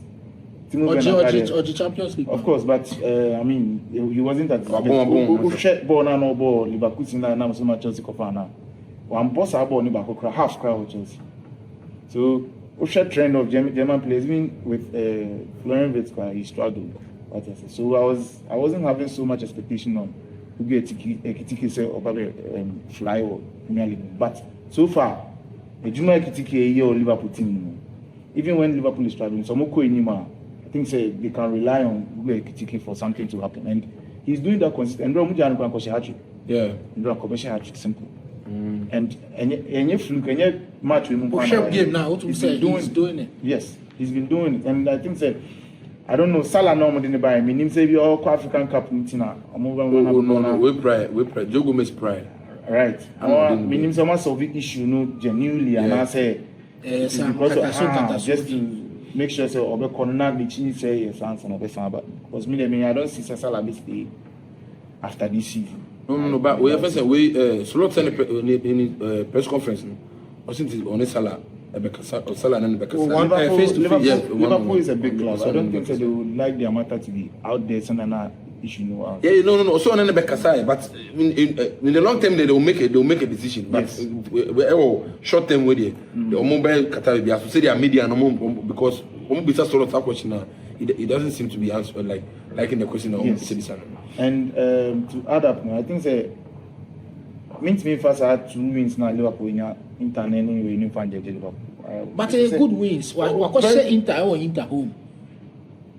Or the Champions League. Of course, but I mean, he wasn't at ball Liverpool now so much Chelsea now. One boss ball half crowd Chelsea. So, we trend of German players, even with Florian Wirtz, he struggled. So I wasn't having so much expectation on who get Ekitike or fly or Premier League. But so far, the junior Ekitike or Liverpool team, even when Liverpool is struggling, I think they can rely on Ekitike for something to happen, and he's doing that consistently. Yeah, simple. And any fluke, any match with game now. What he's doing it. Yes, he's been doing it, and I think I don't know. Salah normally didn't buy me. Him say we all African Cup meeting now. We pride. Joe Gomez pride. Right. Meaning someone solve the issue genuinely, and I say because just to make sure Obe Corona the Chinese say yes answer no better, but because I don't see Salah stay after this season. No, but we have said we slot in press conference. I think it's on Salah. Salah and Becca. Liverpool is a big club. I don't think they would like their matter to be out there sending an issue out. Yeah, no. So on Becca, but in the long term they will make a decision. But short term with the mobile Qatar be associated their media because it doesn't seem to be answered like in the question of Citizen. And to add up, I think means me first I had 2 wins now Liverpool in Inter anyway in Liverpool. But good wins. What say Inter or Inter home?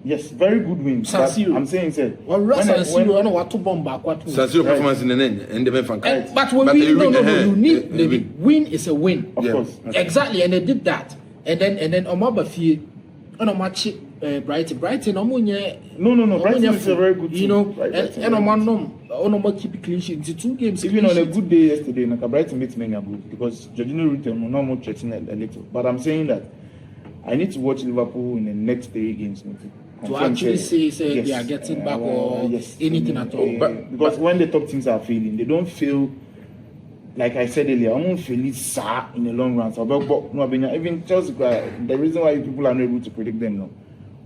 Yes, very good wins. San Siro. I'm saying San Siro, I know what to bomb back. San Siro performance in the end and the fan. But when you need the win is a win. Of course. Exactly, and they did that. And then Omabafie on a match Brighton. No. Brighton is a very good team. You know, and on keep clean sheet. It's 2 games. Even on a good day yesterday, Brighton beat many good because Jorginho Rutten no more threatening a little. But I'm saying that I need to watch Liverpool in the next 3 games. To actually say they are getting back or anything at all. Because when the top teams are failing, they don't feel, like I said earlier, I don't feel it in the long run. So, even Chelsea, the reason why people are not able to predict them now.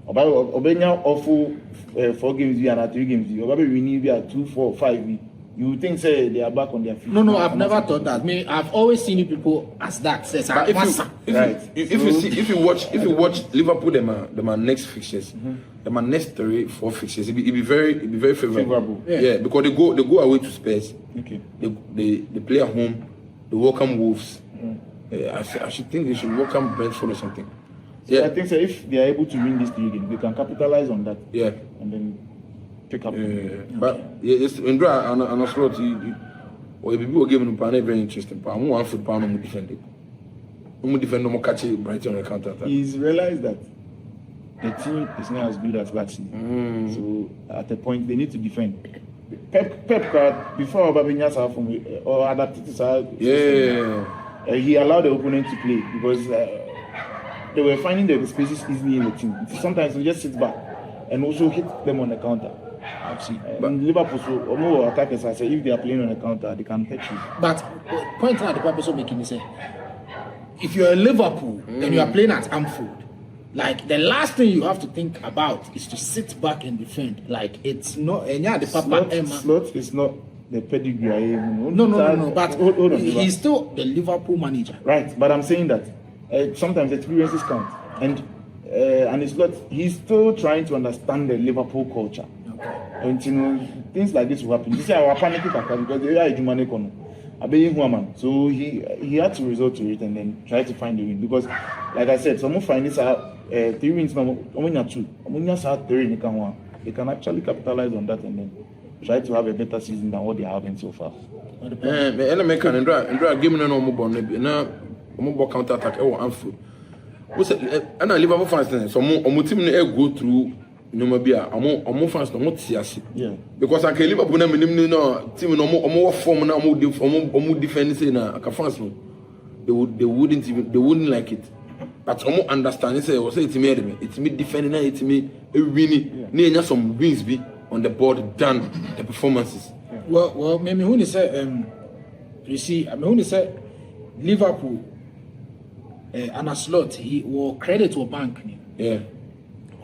Obenya awful 4 games and 3 games. We need 2, 4, 5. You would think say they are back on their feet. No, I've never thought that. I've always seen you people as that. Says But if you watch Liverpool, them are next fixtures, them are next 3-4 fixtures. It be very favorable. Yeah, because they go away to Spurs. Okay. They play at home. They welcome Wolves. I should think they should welcome Brentford or something. So I think so if they are able to win this league, they can capitalize on that. Yeah. And then pick up. But it's in draw and a slot. Or people were giving them very interesting. But I'm one football no defend it. No defend no more catch it Brighton on the counter attack. He's realized that the team is not as good as last season. So at a point they need to defend. Pep before Aubameyang from or adapted to side. He allowed the opponent to play because they were finding the spaces easily in the team. Sometimes we just sit back and also hit them on the counter. But Liverpool, so more attackers, I say if they are playing on the counter, they can hit you. But point out the purpose of making me say, if you're a Liverpool and you are playing at Anfield, like the last thing you have to think about is to sit back and defend. Like it's not the Papa Slot is not the pedigree. No. But hold on, he's still the Liverpool manager. Right, but I'm saying that sometimes experiences count, and it's not. He's still trying to understand the Liverpool culture, and things like this will happen. You see, our panic attack because they are Jumane Kono. So he had to resort to it and then try to find the win because, like I said, someone find this out 3 wins now. They can actually capitalize on that and then try to have a better season than what they are having so far. Counter attack Anfield. And Liverpool fans so team go through fans because I can Liverpool team form defend fans they wouldn't like it. But understand say it's me defending it's me winning some wins be on the board than the performances. Well maybe when you say you see when you say Liverpool and a slot he will credit to a bank. Yeah.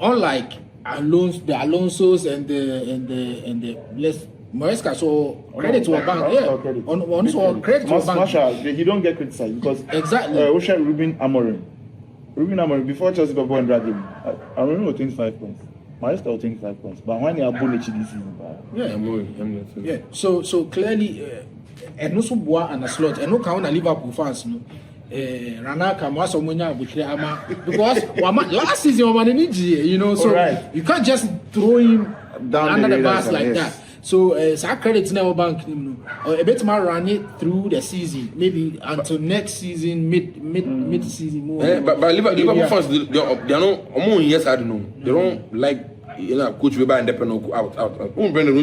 Unlike the Alonso's and the less Maresca, so credit to a bank. Yeah. On this one, credit to a bank. He don't get criticized because exactly. Ruben Amorim before Chelsea got and drag him. I remember 25 points. Maresca 25 points, but when he had this season, yeah. So clearly, and also Boa and a slot, and no count Liverpool fans, no. Ranaka Masomunya because last season so you can't just throw him down under the bus like that. So credit never bank a bit more run it through the season, maybe until next season, mid season more. But Liverpool fans they are not yes I don't know. They don't like coach Weber and Depeno out. Brendan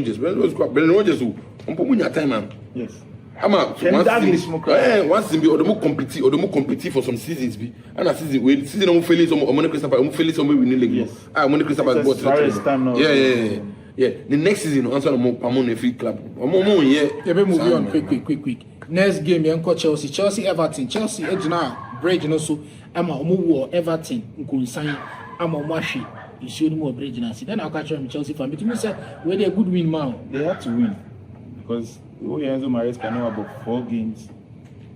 Rodgers who on time man. Yes. Once be or the more compete for some seasons be and a season I'm feeling some money Crystal I'm feeling some winning league. Yes. Money Crystal bought yeah. The next season answer more Pamon free club. Yeah, move on quick. Next game Chelsea Everton. Chelsea edge now bridge so I'm a Everton sign I'm a Mashi. You should more bridge now. Then I'll catch them Chelsea fan. But you say where they a good win man. They have to win because Enzo Maresca know about 4 games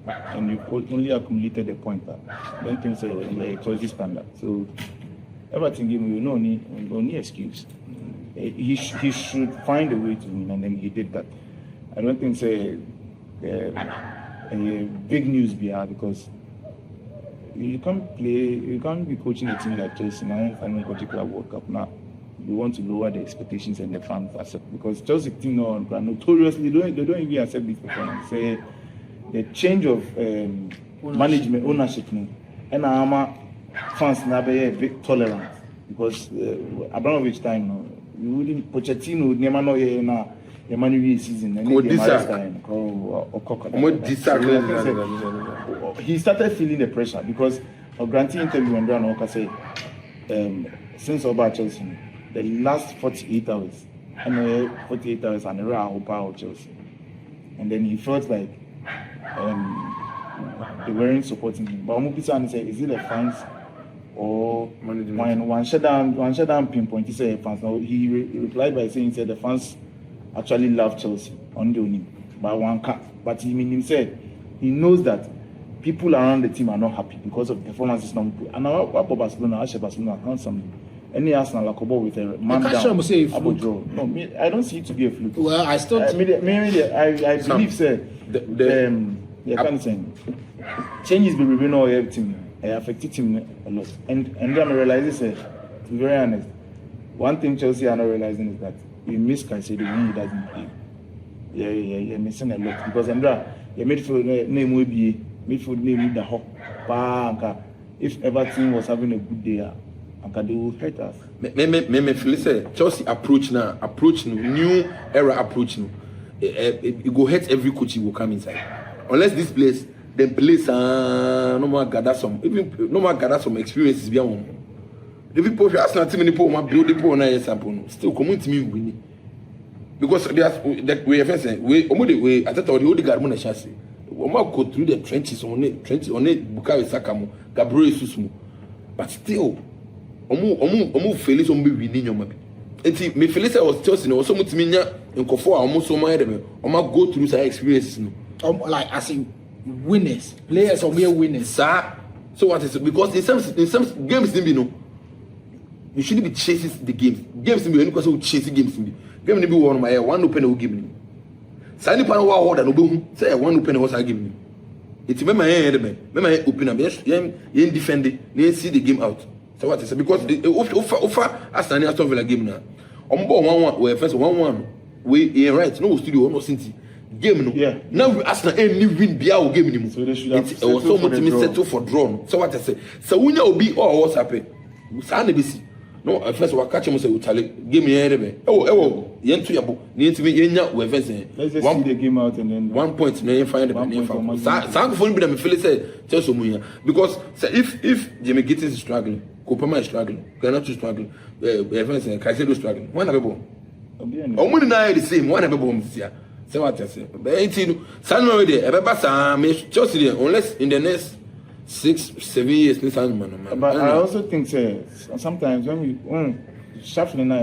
and you only accumulated a point. Don't think so like Chelsea standard. So Everton game no need excuse. He should find a way to win and then he did that. I don't think say big news because you can't be coaching a team like Chelsea now and particular World Cup now. We want to lower the expectations and the fans accept because Chelsea team notoriously they don't even accept this performance. Say the change of management ownership and fans now be very tolerant because Abramovich time now you wouldn't Pochettino never know na Emmanuel season and he started feeling the pressure because of granting interview and Brown say since about Chelsea the last 48 hours and 48 hours and around power Chelsea and then he felt like they weren't supporting him but Mupisa said is it the fans or one shutdown pinpoint he said fans now he replied by saying said the fans actually love Chelsea on the only by one car. But he himself, he knows that people around the team are not happy because of performances not good. And now what Barcelona, I Barcelona account something. Any Arsenal like with a man down. Say No, I don't see it to be a fluke. Well, I still. I believe, sir. Can't say changes be revealing all everything. Affected him a lot, and then I realize, to be very honest, one thing Chelsea are not realizing is that we miss Caicedo when he doesn't play. Yeah, missing a lot because Andra, your midfield name will be midfield name with the hawk. If Everton was having a good day, they will hurt us. Me feel say Chelsea approach new era approach now. It go hurt every coach will come inside. Unless this place, then place no more gather some experiences behind one. The people who ask nothing many people want build the people na example still come to me win. Because that we first we I thought the old guard na chance. We go through the trenches on it Bukayo Saka mo Gabriel Jesus mo. But still omu Felix omu be winning your mabi. Enti me Felix was Chelsea no so mutimi nya nkofo a omu so man dem omu go through some experiences no. Like as in winners, players or mere winners. Sir, so what is it? Because in some games, you know, you shouldn't be chasing the games. Games, you know, chasing games. Game be one my one open will give me. Sani pan wa order no be say one open was I give me. It's me my head me my open up. Yes, you defend it. You see the game out. So what is it? Because offer Aston Villa game now. On board 1-1, we first 1-1. We right no studio no Cincy. Game no. Yeah. Now we Arsenal any win bia o game ni. So they should have settle for draw. So what I say? So when you be all what's happen. Sa na be see. No, first we catch him say utale game here be. Ewo yentu yabo. Ni ntimi yenya we first. Let's just see the game out and then 1 point na yen find the Sa go phone be me feel say Chelsea mu here because say if Jimmy Gittins is struggling, Kopama is struggling, Garnacho is struggling, first Caicedo is struggling. One na be bo. Omuni na the same one na be bo here. Say what I say. But ain't San already. Chelsea unless in the next 6-7 years, but I also think sometimes when you shuffling now,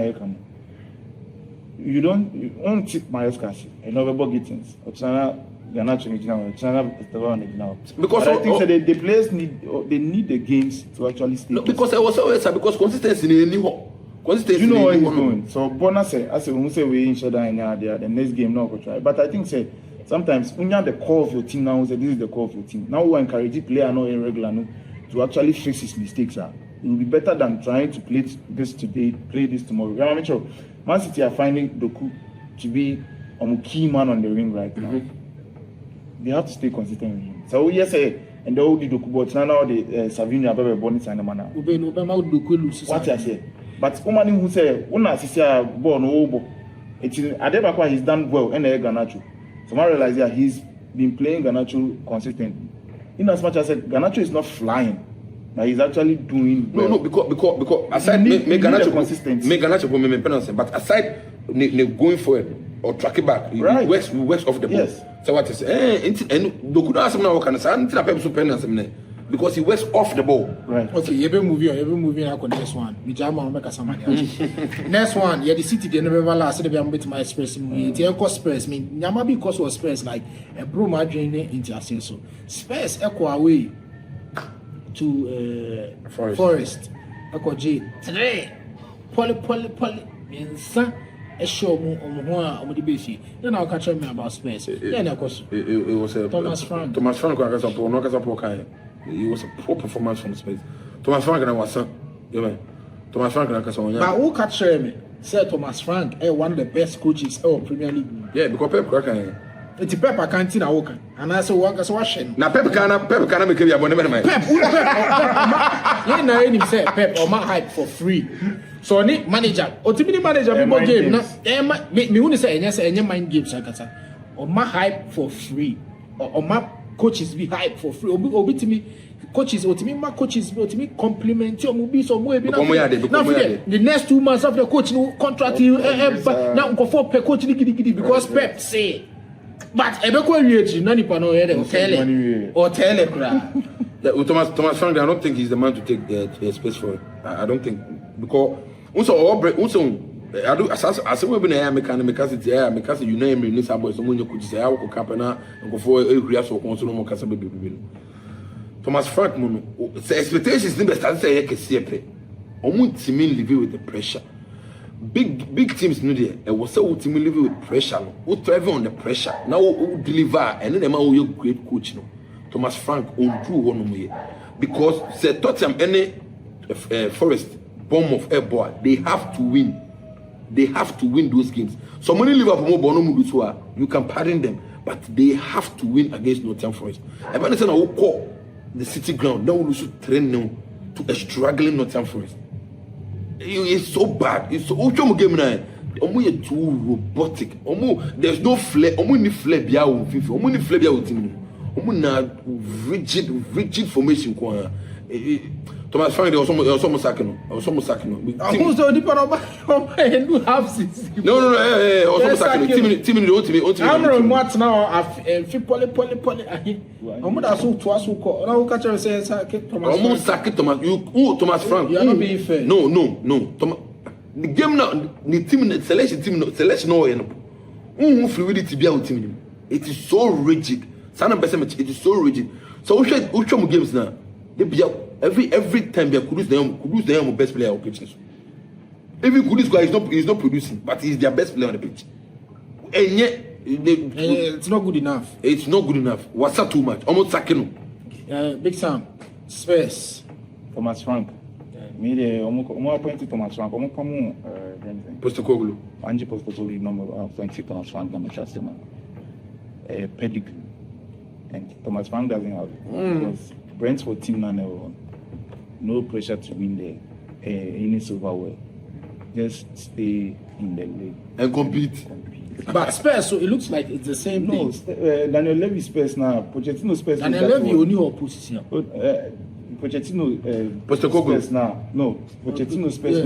you don't tip my cash. You know about Gittins. Garnacho now. Because I think the players need the games to actually stay. No, because I was always because consistency in new. You know where he's going. So bonus I say we say we in shutdown in the next game now go try. But I think sometimes when you have the core of your team now, say this is the core of your team. Now we encourage the player not irregular no, to actually fix his mistakes. It will be better than trying to play this today, play this tomorrow. You know what I mean? Man City are finding Doku to be a key man on the ring right now. Mm-hmm. They have to stay consistent with him. So yes, and they all the Doku, but now the Savinho are born sign the man now. What I say? But woman who say, "Una sisia born obo." It's Adepa he's done well and Garnacho. So I realize that he's been playing Garnacho consistently. In as much as I said, Garnacho is not flying, but he's actually doing well. No, because aside make Garnacho consistent, make Garnacho me penalty. But aside going forward or track it back, right. He works off the ball. Yes. So what is and Doku na asem na wo kan say antina pep so penalty because he works off the ball. Right. Okay, you be moving now on next one. Mijama make somebody. Next one, yeah, the City they never last. They be able to my express me. They cause Spurs. Me, nyama because was Spurs like a bro margin into a so. Spurs echo away to Forest. Echo J. Today, Polly. Insa. A show on the base. Then I'll catch me about Spurs. Then of course it was Thomas Frank. It was a poor performance from Spurs. Thomas Frank and was Thomas Frank and Casson. But who catch me? Sir Thomas Frank, one of the best coaches of Premier League. Yeah, because Pep Cracker. It's Pep I can't see now. And I saw one as washing. Now Pep can make a bonnet. Pep, you know him say Pep or my hype for free. So any manager, or to be the manager people game. Now, me want to say yes, any mind games like that. Or my hype for free. Or my coaches be hype for free. Obi to me, coaches, or to me, my coaches, or to me, compliment you, be some way. Now, the next 2 months of the coach, no contract, now go for per coach, because Pep say, but Ebeko Rich, none of or tell it. Thomas Frank, I don't think he's the man to take the space for it. I don't think because also I do as we been here mechanical city here because you know him in this boy so you could say I will camp na go for area so kon so no kasa bebe Thomas Frank mo the expectations the best say here kese pe omo team live with the pressure big teams no there e was say we team live with pressure no we thrive on the pressure now we deliver and then man we great coach no Thomas Frank on true one no here because say Tottenham any Forest Bournemouth airborne they have to win. They have to win those games. So many Liverpool you can pardon them, but they have to win against Nottingham Forest. And when they say now call the City ground, now we should train now to a struggling Nottingham Forest. It's so bad. It's so game now. Omo too robotic. There's no flair. Ni flair bia wo FIFA. Ni flair bia wo team. Na rigid formation kwa. Thomas Frank, there was almost sacking. Who's the depend on half season? No. Also sacking. Team in the team. I'm not much now. I've poly. I'm not so twice. Now catch her saying Thomas. Almost sacking Thomas. Thomas Frank. You are not being fair. No. Thomas, the game now. The team selection no. Fluidity be our team. It is so rigid. It is so rigid. So we show games now. They be every time they Kudus the best player on the pitch. Even Kudus guy is not producing, but he's their best player on the pitch. And yet it's not good enough. It's not good enough. What's that too much? Almost sacking. Big Sam, Spurs. Thomas Frank. Me the omo appointed Thomas Frank. Omo come Postecoglou. Ange Postecoglou number 20 Thomas Frank number Chelsea pedigree. And Thomas Frank doesn't have it. Because Brentford team now no pressure to win there. Any silverware. Just stay in the league and compete. But Spurs, so it looks like it's the same thing. Daniel Levy Spurs now. Pochettino Spurs. Daniel Levy only opposition. Pochettino Spurs now. No, Pochettino Spurs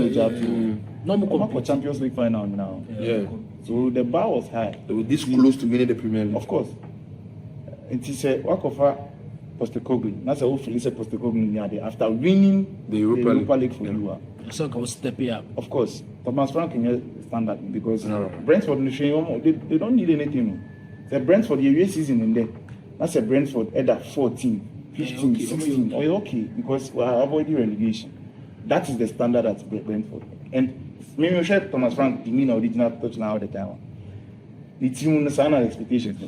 no more for Champions League final now. Yeah. So the bar was high. They were this close to winning the Premier League. Of course. And he said, "What offer Postecoglou?" That's how Felice Postecoglou after winning the Europa League for you. So can step it up. Of course, Thomas Frank can stand that because Brentford they don't need anything. The Brentford the season in there. That's a Brentford either 14, 15, 16. Okay, because we are avoiding relegation. That is the standard at Brentford. And maybe share Thomas Frank the mean original touch now all the time. The team will not expectations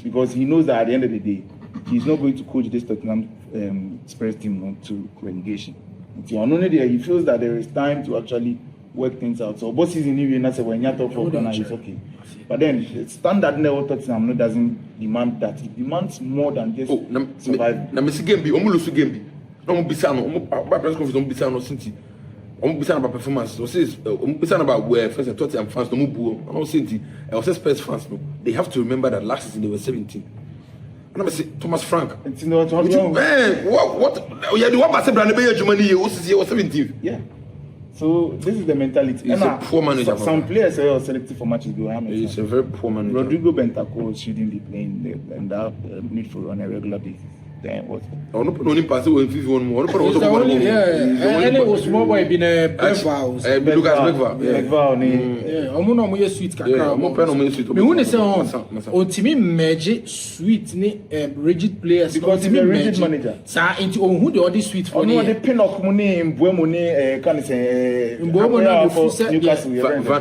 because he knows that at the end of the day he's not going to coach this Tottenham Spurs team to relegation. Only there he feels that there is time to actually work things out. So both season even that's when you're top for Ghana is okay. But then the standard level Tottenham doesn't demand that. It demands more than just survive. Na Messi game be almost game be. No bisa no ba press conference bisa no sinti. Bisa about performance. So says bisa about where first and Tottenham fans no buo. No sinti. I was Spurs fans no. They have to remember that last season they were 17. And I say Thomas Frank. It's not what? Yeah, the one by Brand Bay Germany was 17. Yeah. So this is the mentality. He's a poor manager. Some players are selected for matches go. He's a very poor manager. Rodrigo Bentancur shouldn't be playing and that midfield on a regular basis. Then what? No pass away 51 more. And it was more boy been a Beckwell. Lucas Beckwell. Yeah, omo no sweet kakra. Mo pen no sweet. Me who say on team merge sweet ni rigid players because he's a rigid manager. Sa into who the other sweet for no the pin up money Mbuemo ni can say Mbuemo na Newcastle.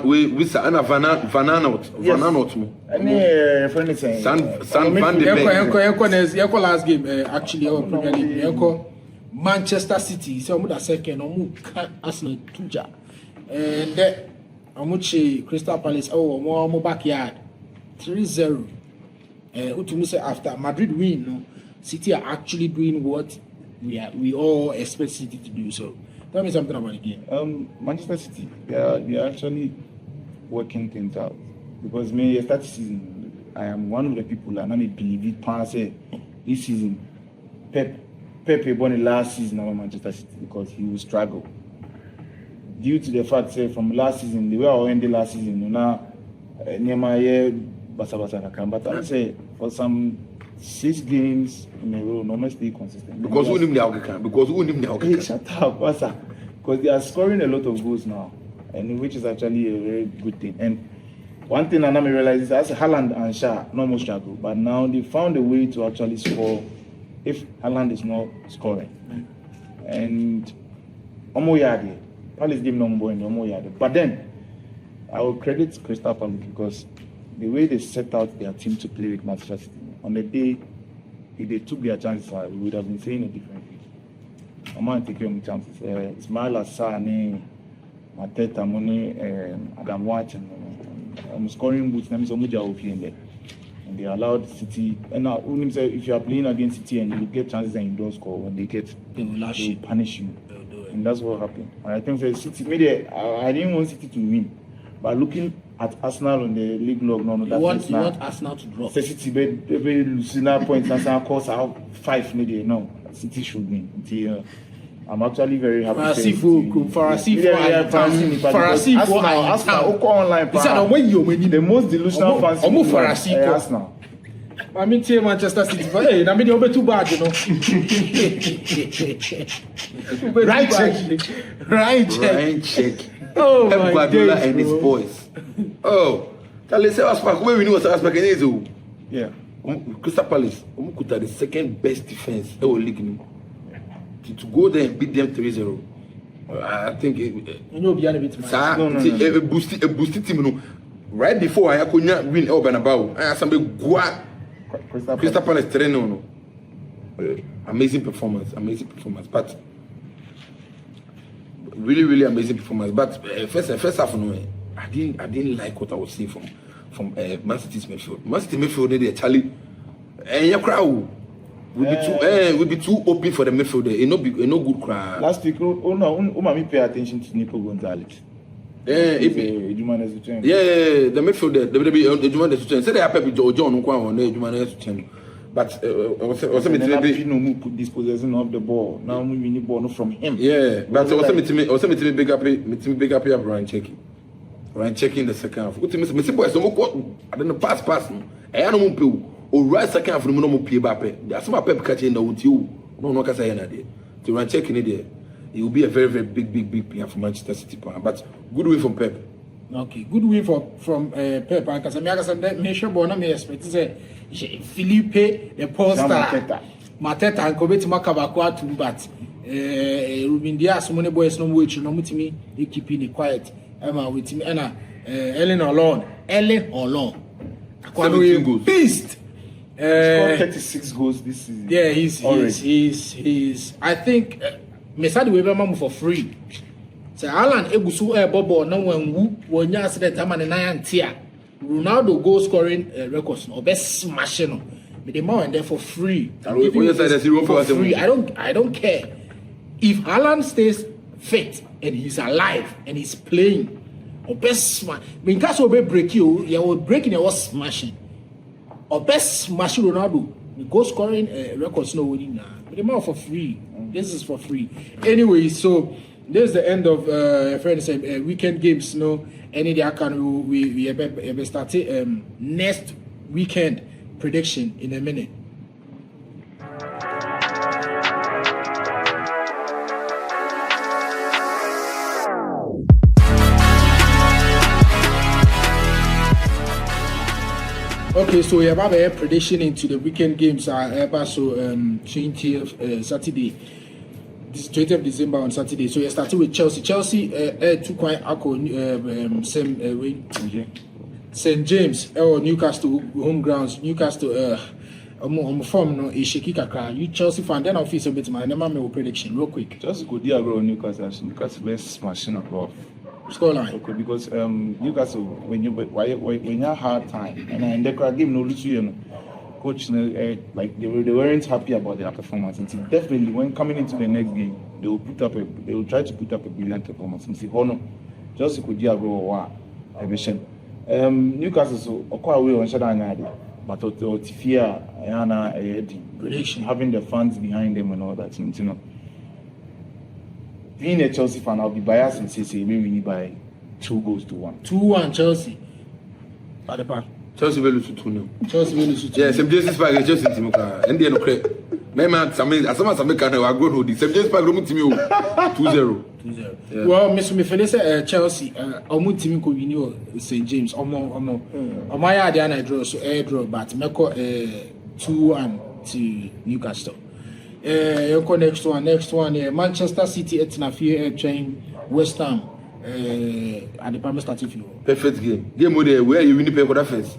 We say ana Vananot mo. Any friend saying San Van de Beek. Last game actually our Premier League. Manchester City. So I'm second. I'm Arsenal tuja. And Amuchi Crystal Palace. Oh, more backyard 3-0. Utumu say after Madrid win, no, City are actually doing what we all expect City to do. So tell me something about the game. Manchester City, they are actually working things out because me start season. I am one of the people and I believe it. Pass this season, Pep won the last season of Manchester City because he will struggle due to the fact say from last season they were all ending last season now Nehemiah basa but I say for some 6 games in a row normally stay consistent because who name the shut up basa because they are scoring a lot of goals now and which is actually a very good thing. And one thing I now realize is as Haaland and Shah normal struggle, but now they found a way to actually score if Haaland is not scoring. And Omo Yadi, Palace game no more in Omo Yadi. But then I will credit Crystal Palace because the way they set out their team to play with Manchester City, on the day if they took their chances, we would have been saying a different thing. I'm going to take your chances. Ismail Assane, Mateta Mone, Adam White, and scoring boots, and they allowed City. And now, if you are playing against City and you get chances and you don't score, when they get, they will punish you. And that's what happened. And I think for City, maybe I didn't want City to win, but looking at Arsenal on the league log, no, you want Arsenal to drop. City, maybe losing that points, and of course, out 5 maybe. No, City should win. I'm actually very happy. Arsenal. The most delusional fans Arsenal. I mean, Manchester City. Hey, I mean, you're too bad, you know. Right check. Oh, Pep my Guardiola days, and his boys. Oh, tell us where we know what Aspak is. Yeah. Crystal Palace, the second best defense in the league. To go there and beat them 3-0. I think a boosted team. Right before I could not win El Banabao, I had somebody Crystal Palace 3-0. Amazing performance. But really amazing performance. But first half, I didn't like what I was seeing from Man City's midfield. Man City midfield, they Charlie, and your crowd will be too open for the midfield. It no good crowd. Last week, me pay attention to Nico Gonzalez. The midfield, the Juman say they are Pep John on the Juman. But also dispossessing of the ball. Now we need ball from him. Yeah, but also me big up Ryan checking the second half. What me say boys, I don't know pass. I don't know or right second half no more pay back. That's my Pep catching the with you. No can say anything. To Ryan checking it there. It will be a very big player for Manchester City. But good win from Pep. Okay, good win from Pep. Because I'm make sure Bona may expect to say Felipe the poster Mateta and Kobeti Makabakwa too, but Ruben Diaz money boys no way no mutimi they keeping it quiet. Emma with me and Ellen Olon 17 goals. Beast. 36 goals this season. Yeah, he's I think Mesadi Weberman for free. So Alan Ebusu Bobo no when you accident am an 9 tier. Ronaldo goal scoring records no best smashing but the more and there for free. For free. I don't care. If Haaland stays fit and he's alive and he's playing or best smash in case of break you will breaking your smashing or best smashing Ronaldo the goal scoring records no winning now. But the more for free. This is for free. Anyway, so this is the end of friends weekend games. No, any day can we start next weekend prediction in a minute. Okay, so we have a prediction into the weekend games. So 20th Saturday. This 20th December on Saturday. So you're starting with Chelsea. Chelsea, two quite St. James or Newcastle home grounds. Newcastle form no is shaky kakra. You Chelsea fan, then I'll feel a bit my number prediction real quick. Chelsea could go Newcastle. Newcastle best smashing above. Scoreline. Okay, because Newcastle when you have hard time and the game no lose you know. Coach, like they weren't happy about their performance. And definitely, when coming into the next game, they will try to put up a brilliant performance. And see, no, just could go division. Newcastle so quite away on Shadana, but fear having the fans behind them and all that. You know, being a Chelsea fan, I'll be biased and say maybe we need by 2-1. 2-1 Chelsea. Adepa. Chelsea will lose 2-0. Chelsea will lose 2-0. Yes, I'm just inspired. Chelsea team and they no credit. Man, some kind of go to the same just by room to me 2-0. Well, Mr. Mifele Chelsea, Omu team could win St. James, Omo. Omaya Diana draw, so air draw, but Meko 2-1 to Newcastle. Next one, Manchester City at Nafia train West Ham at the Palmer starting field. Perfect game. Game where you win the paper that first.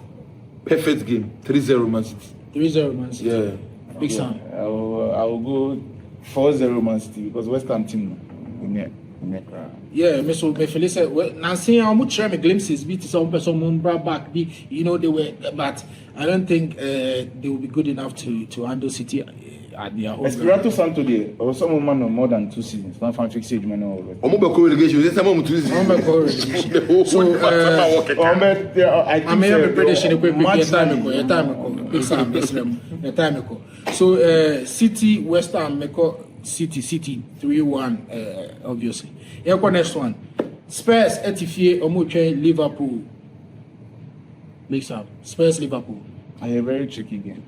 Perfect game. 3-0 Man City. 3-0 Man City. Yeah. Big Sam. I will go 4-0 Man City because West Ham team. Yeah, Mr. Mefele said, well, Nancy, I'm going to try my glimpses, beat some person, back, you know, they were, but I don't think they will be good enough to handle City at their own. Espirito Santo there, or some man no more than 2 seasons. Not fan fixed man already. Omobeko relegation. This time 2 seasons. So, I may have a prediction your time ago. So, City, West Ham, City 3-1, obviously. Here next one. Spurs, Etifie, Omuche, Liverpool. Mix up. Spurs, Liverpool. A very tricky game.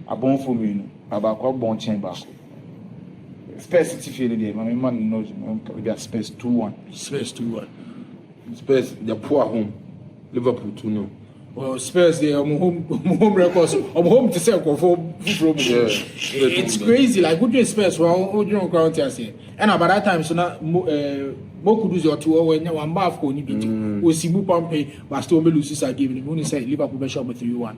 A bon for me, about a bon chamber. Spurs City feel there. My man knows we got Spurs 2-1. Spurs 2-1. Spurs, they're poor home. Liverpool 2-0. Well, Spurs, they are home records. I'm home to say it's crazy. Like, good doing Spurs, well, you don't ground here. And by that time, so now, Moku do your 2 when you want bath for Nibi. We see Mupampe, but still lose this game. Only say Liverpool be shot with 3-1.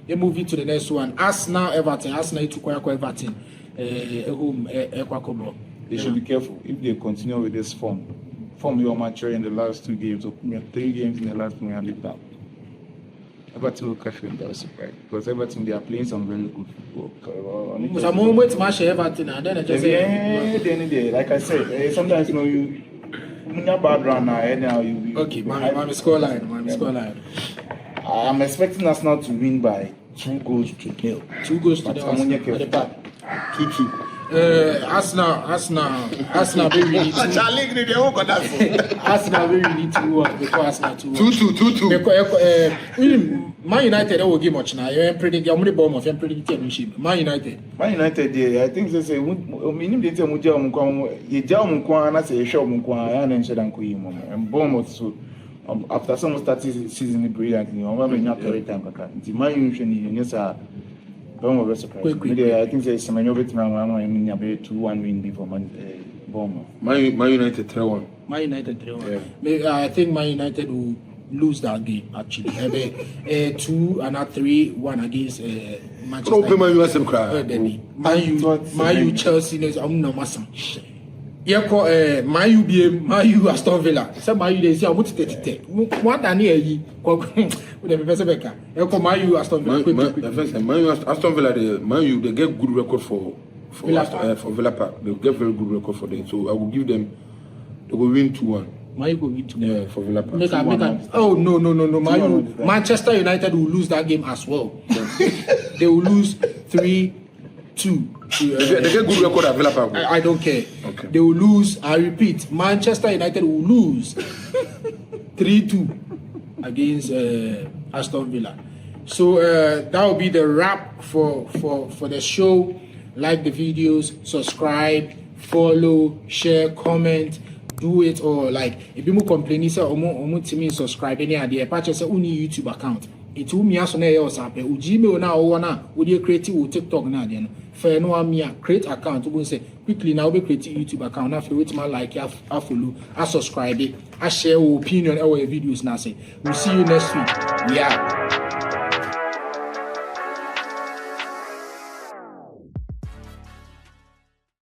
They move into the next one. Arsenal, Everton. Arsenal to Kwako Everton. Home, Ekwakobo. They should be careful if they continue with this form you are mature in the last 2 games, or 3 games in the last one, and leave that. Everton will catch them, that was surprised. Because Everton, they are playing some very good football. But I'm always match Everton, and then I just say, like I said, sometimes, you know, you not bad run now, anyhow, you. Okay, my scoreline. I'm expecting us now to win by 2 goals to 0. 2 goals to 0. 2-2. Arsenal very need to. Arsenal very need to before Arsenal 2-2. Because Man United will give much now. You predict your money bomb of your championship. Man United, yeah, I think they say minimum they tell Muja Mukwan, you jam Mukwan, I say show Mukwan, and then Shedan Kuimo, and Bournemouth so. After some started season brilliantly, I'm not every time. The Man United, yes, I think there's some innovative now. I mean, 2-1 win before Bournemouth. Man United 3-1. Man United 3-1. Yeah. I think Man United will lose that game actually. 2-3-1 against Manchester. Man U Chelsea is no matter. Man U Aston Villa. Some Man U they say I'm going to take. What I need with the professor Becker. Man U Aston Villa. Man U Aston Villa. Man U they get good record for Villa Park. They get very good record for them. So I will give them. They will win 2-1. Man U will win 2-1. Yeah, for Villa Park. Oh no. Manchester United will lose that game as well. They will lose 3-2. They get good record at Villa Park. I don't care. Okay. They will lose. I repeat, Manchester United will lose 3-2 against Aston Villa. So that will be the wrap for the show. Like the videos, subscribe, follow, share, comment. Do it or like if you complain, say omo timi subscribe any idea. Patch say uni YouTube account. It will me as on air or something. Gmail now or na. Would you create TikTok now? Then fair no me create account. We say quickly now we create YouTube account. Now if you wait my like, I follow, I subscribe, I share opinion our videos now. Say we'll see you next week. Yeah.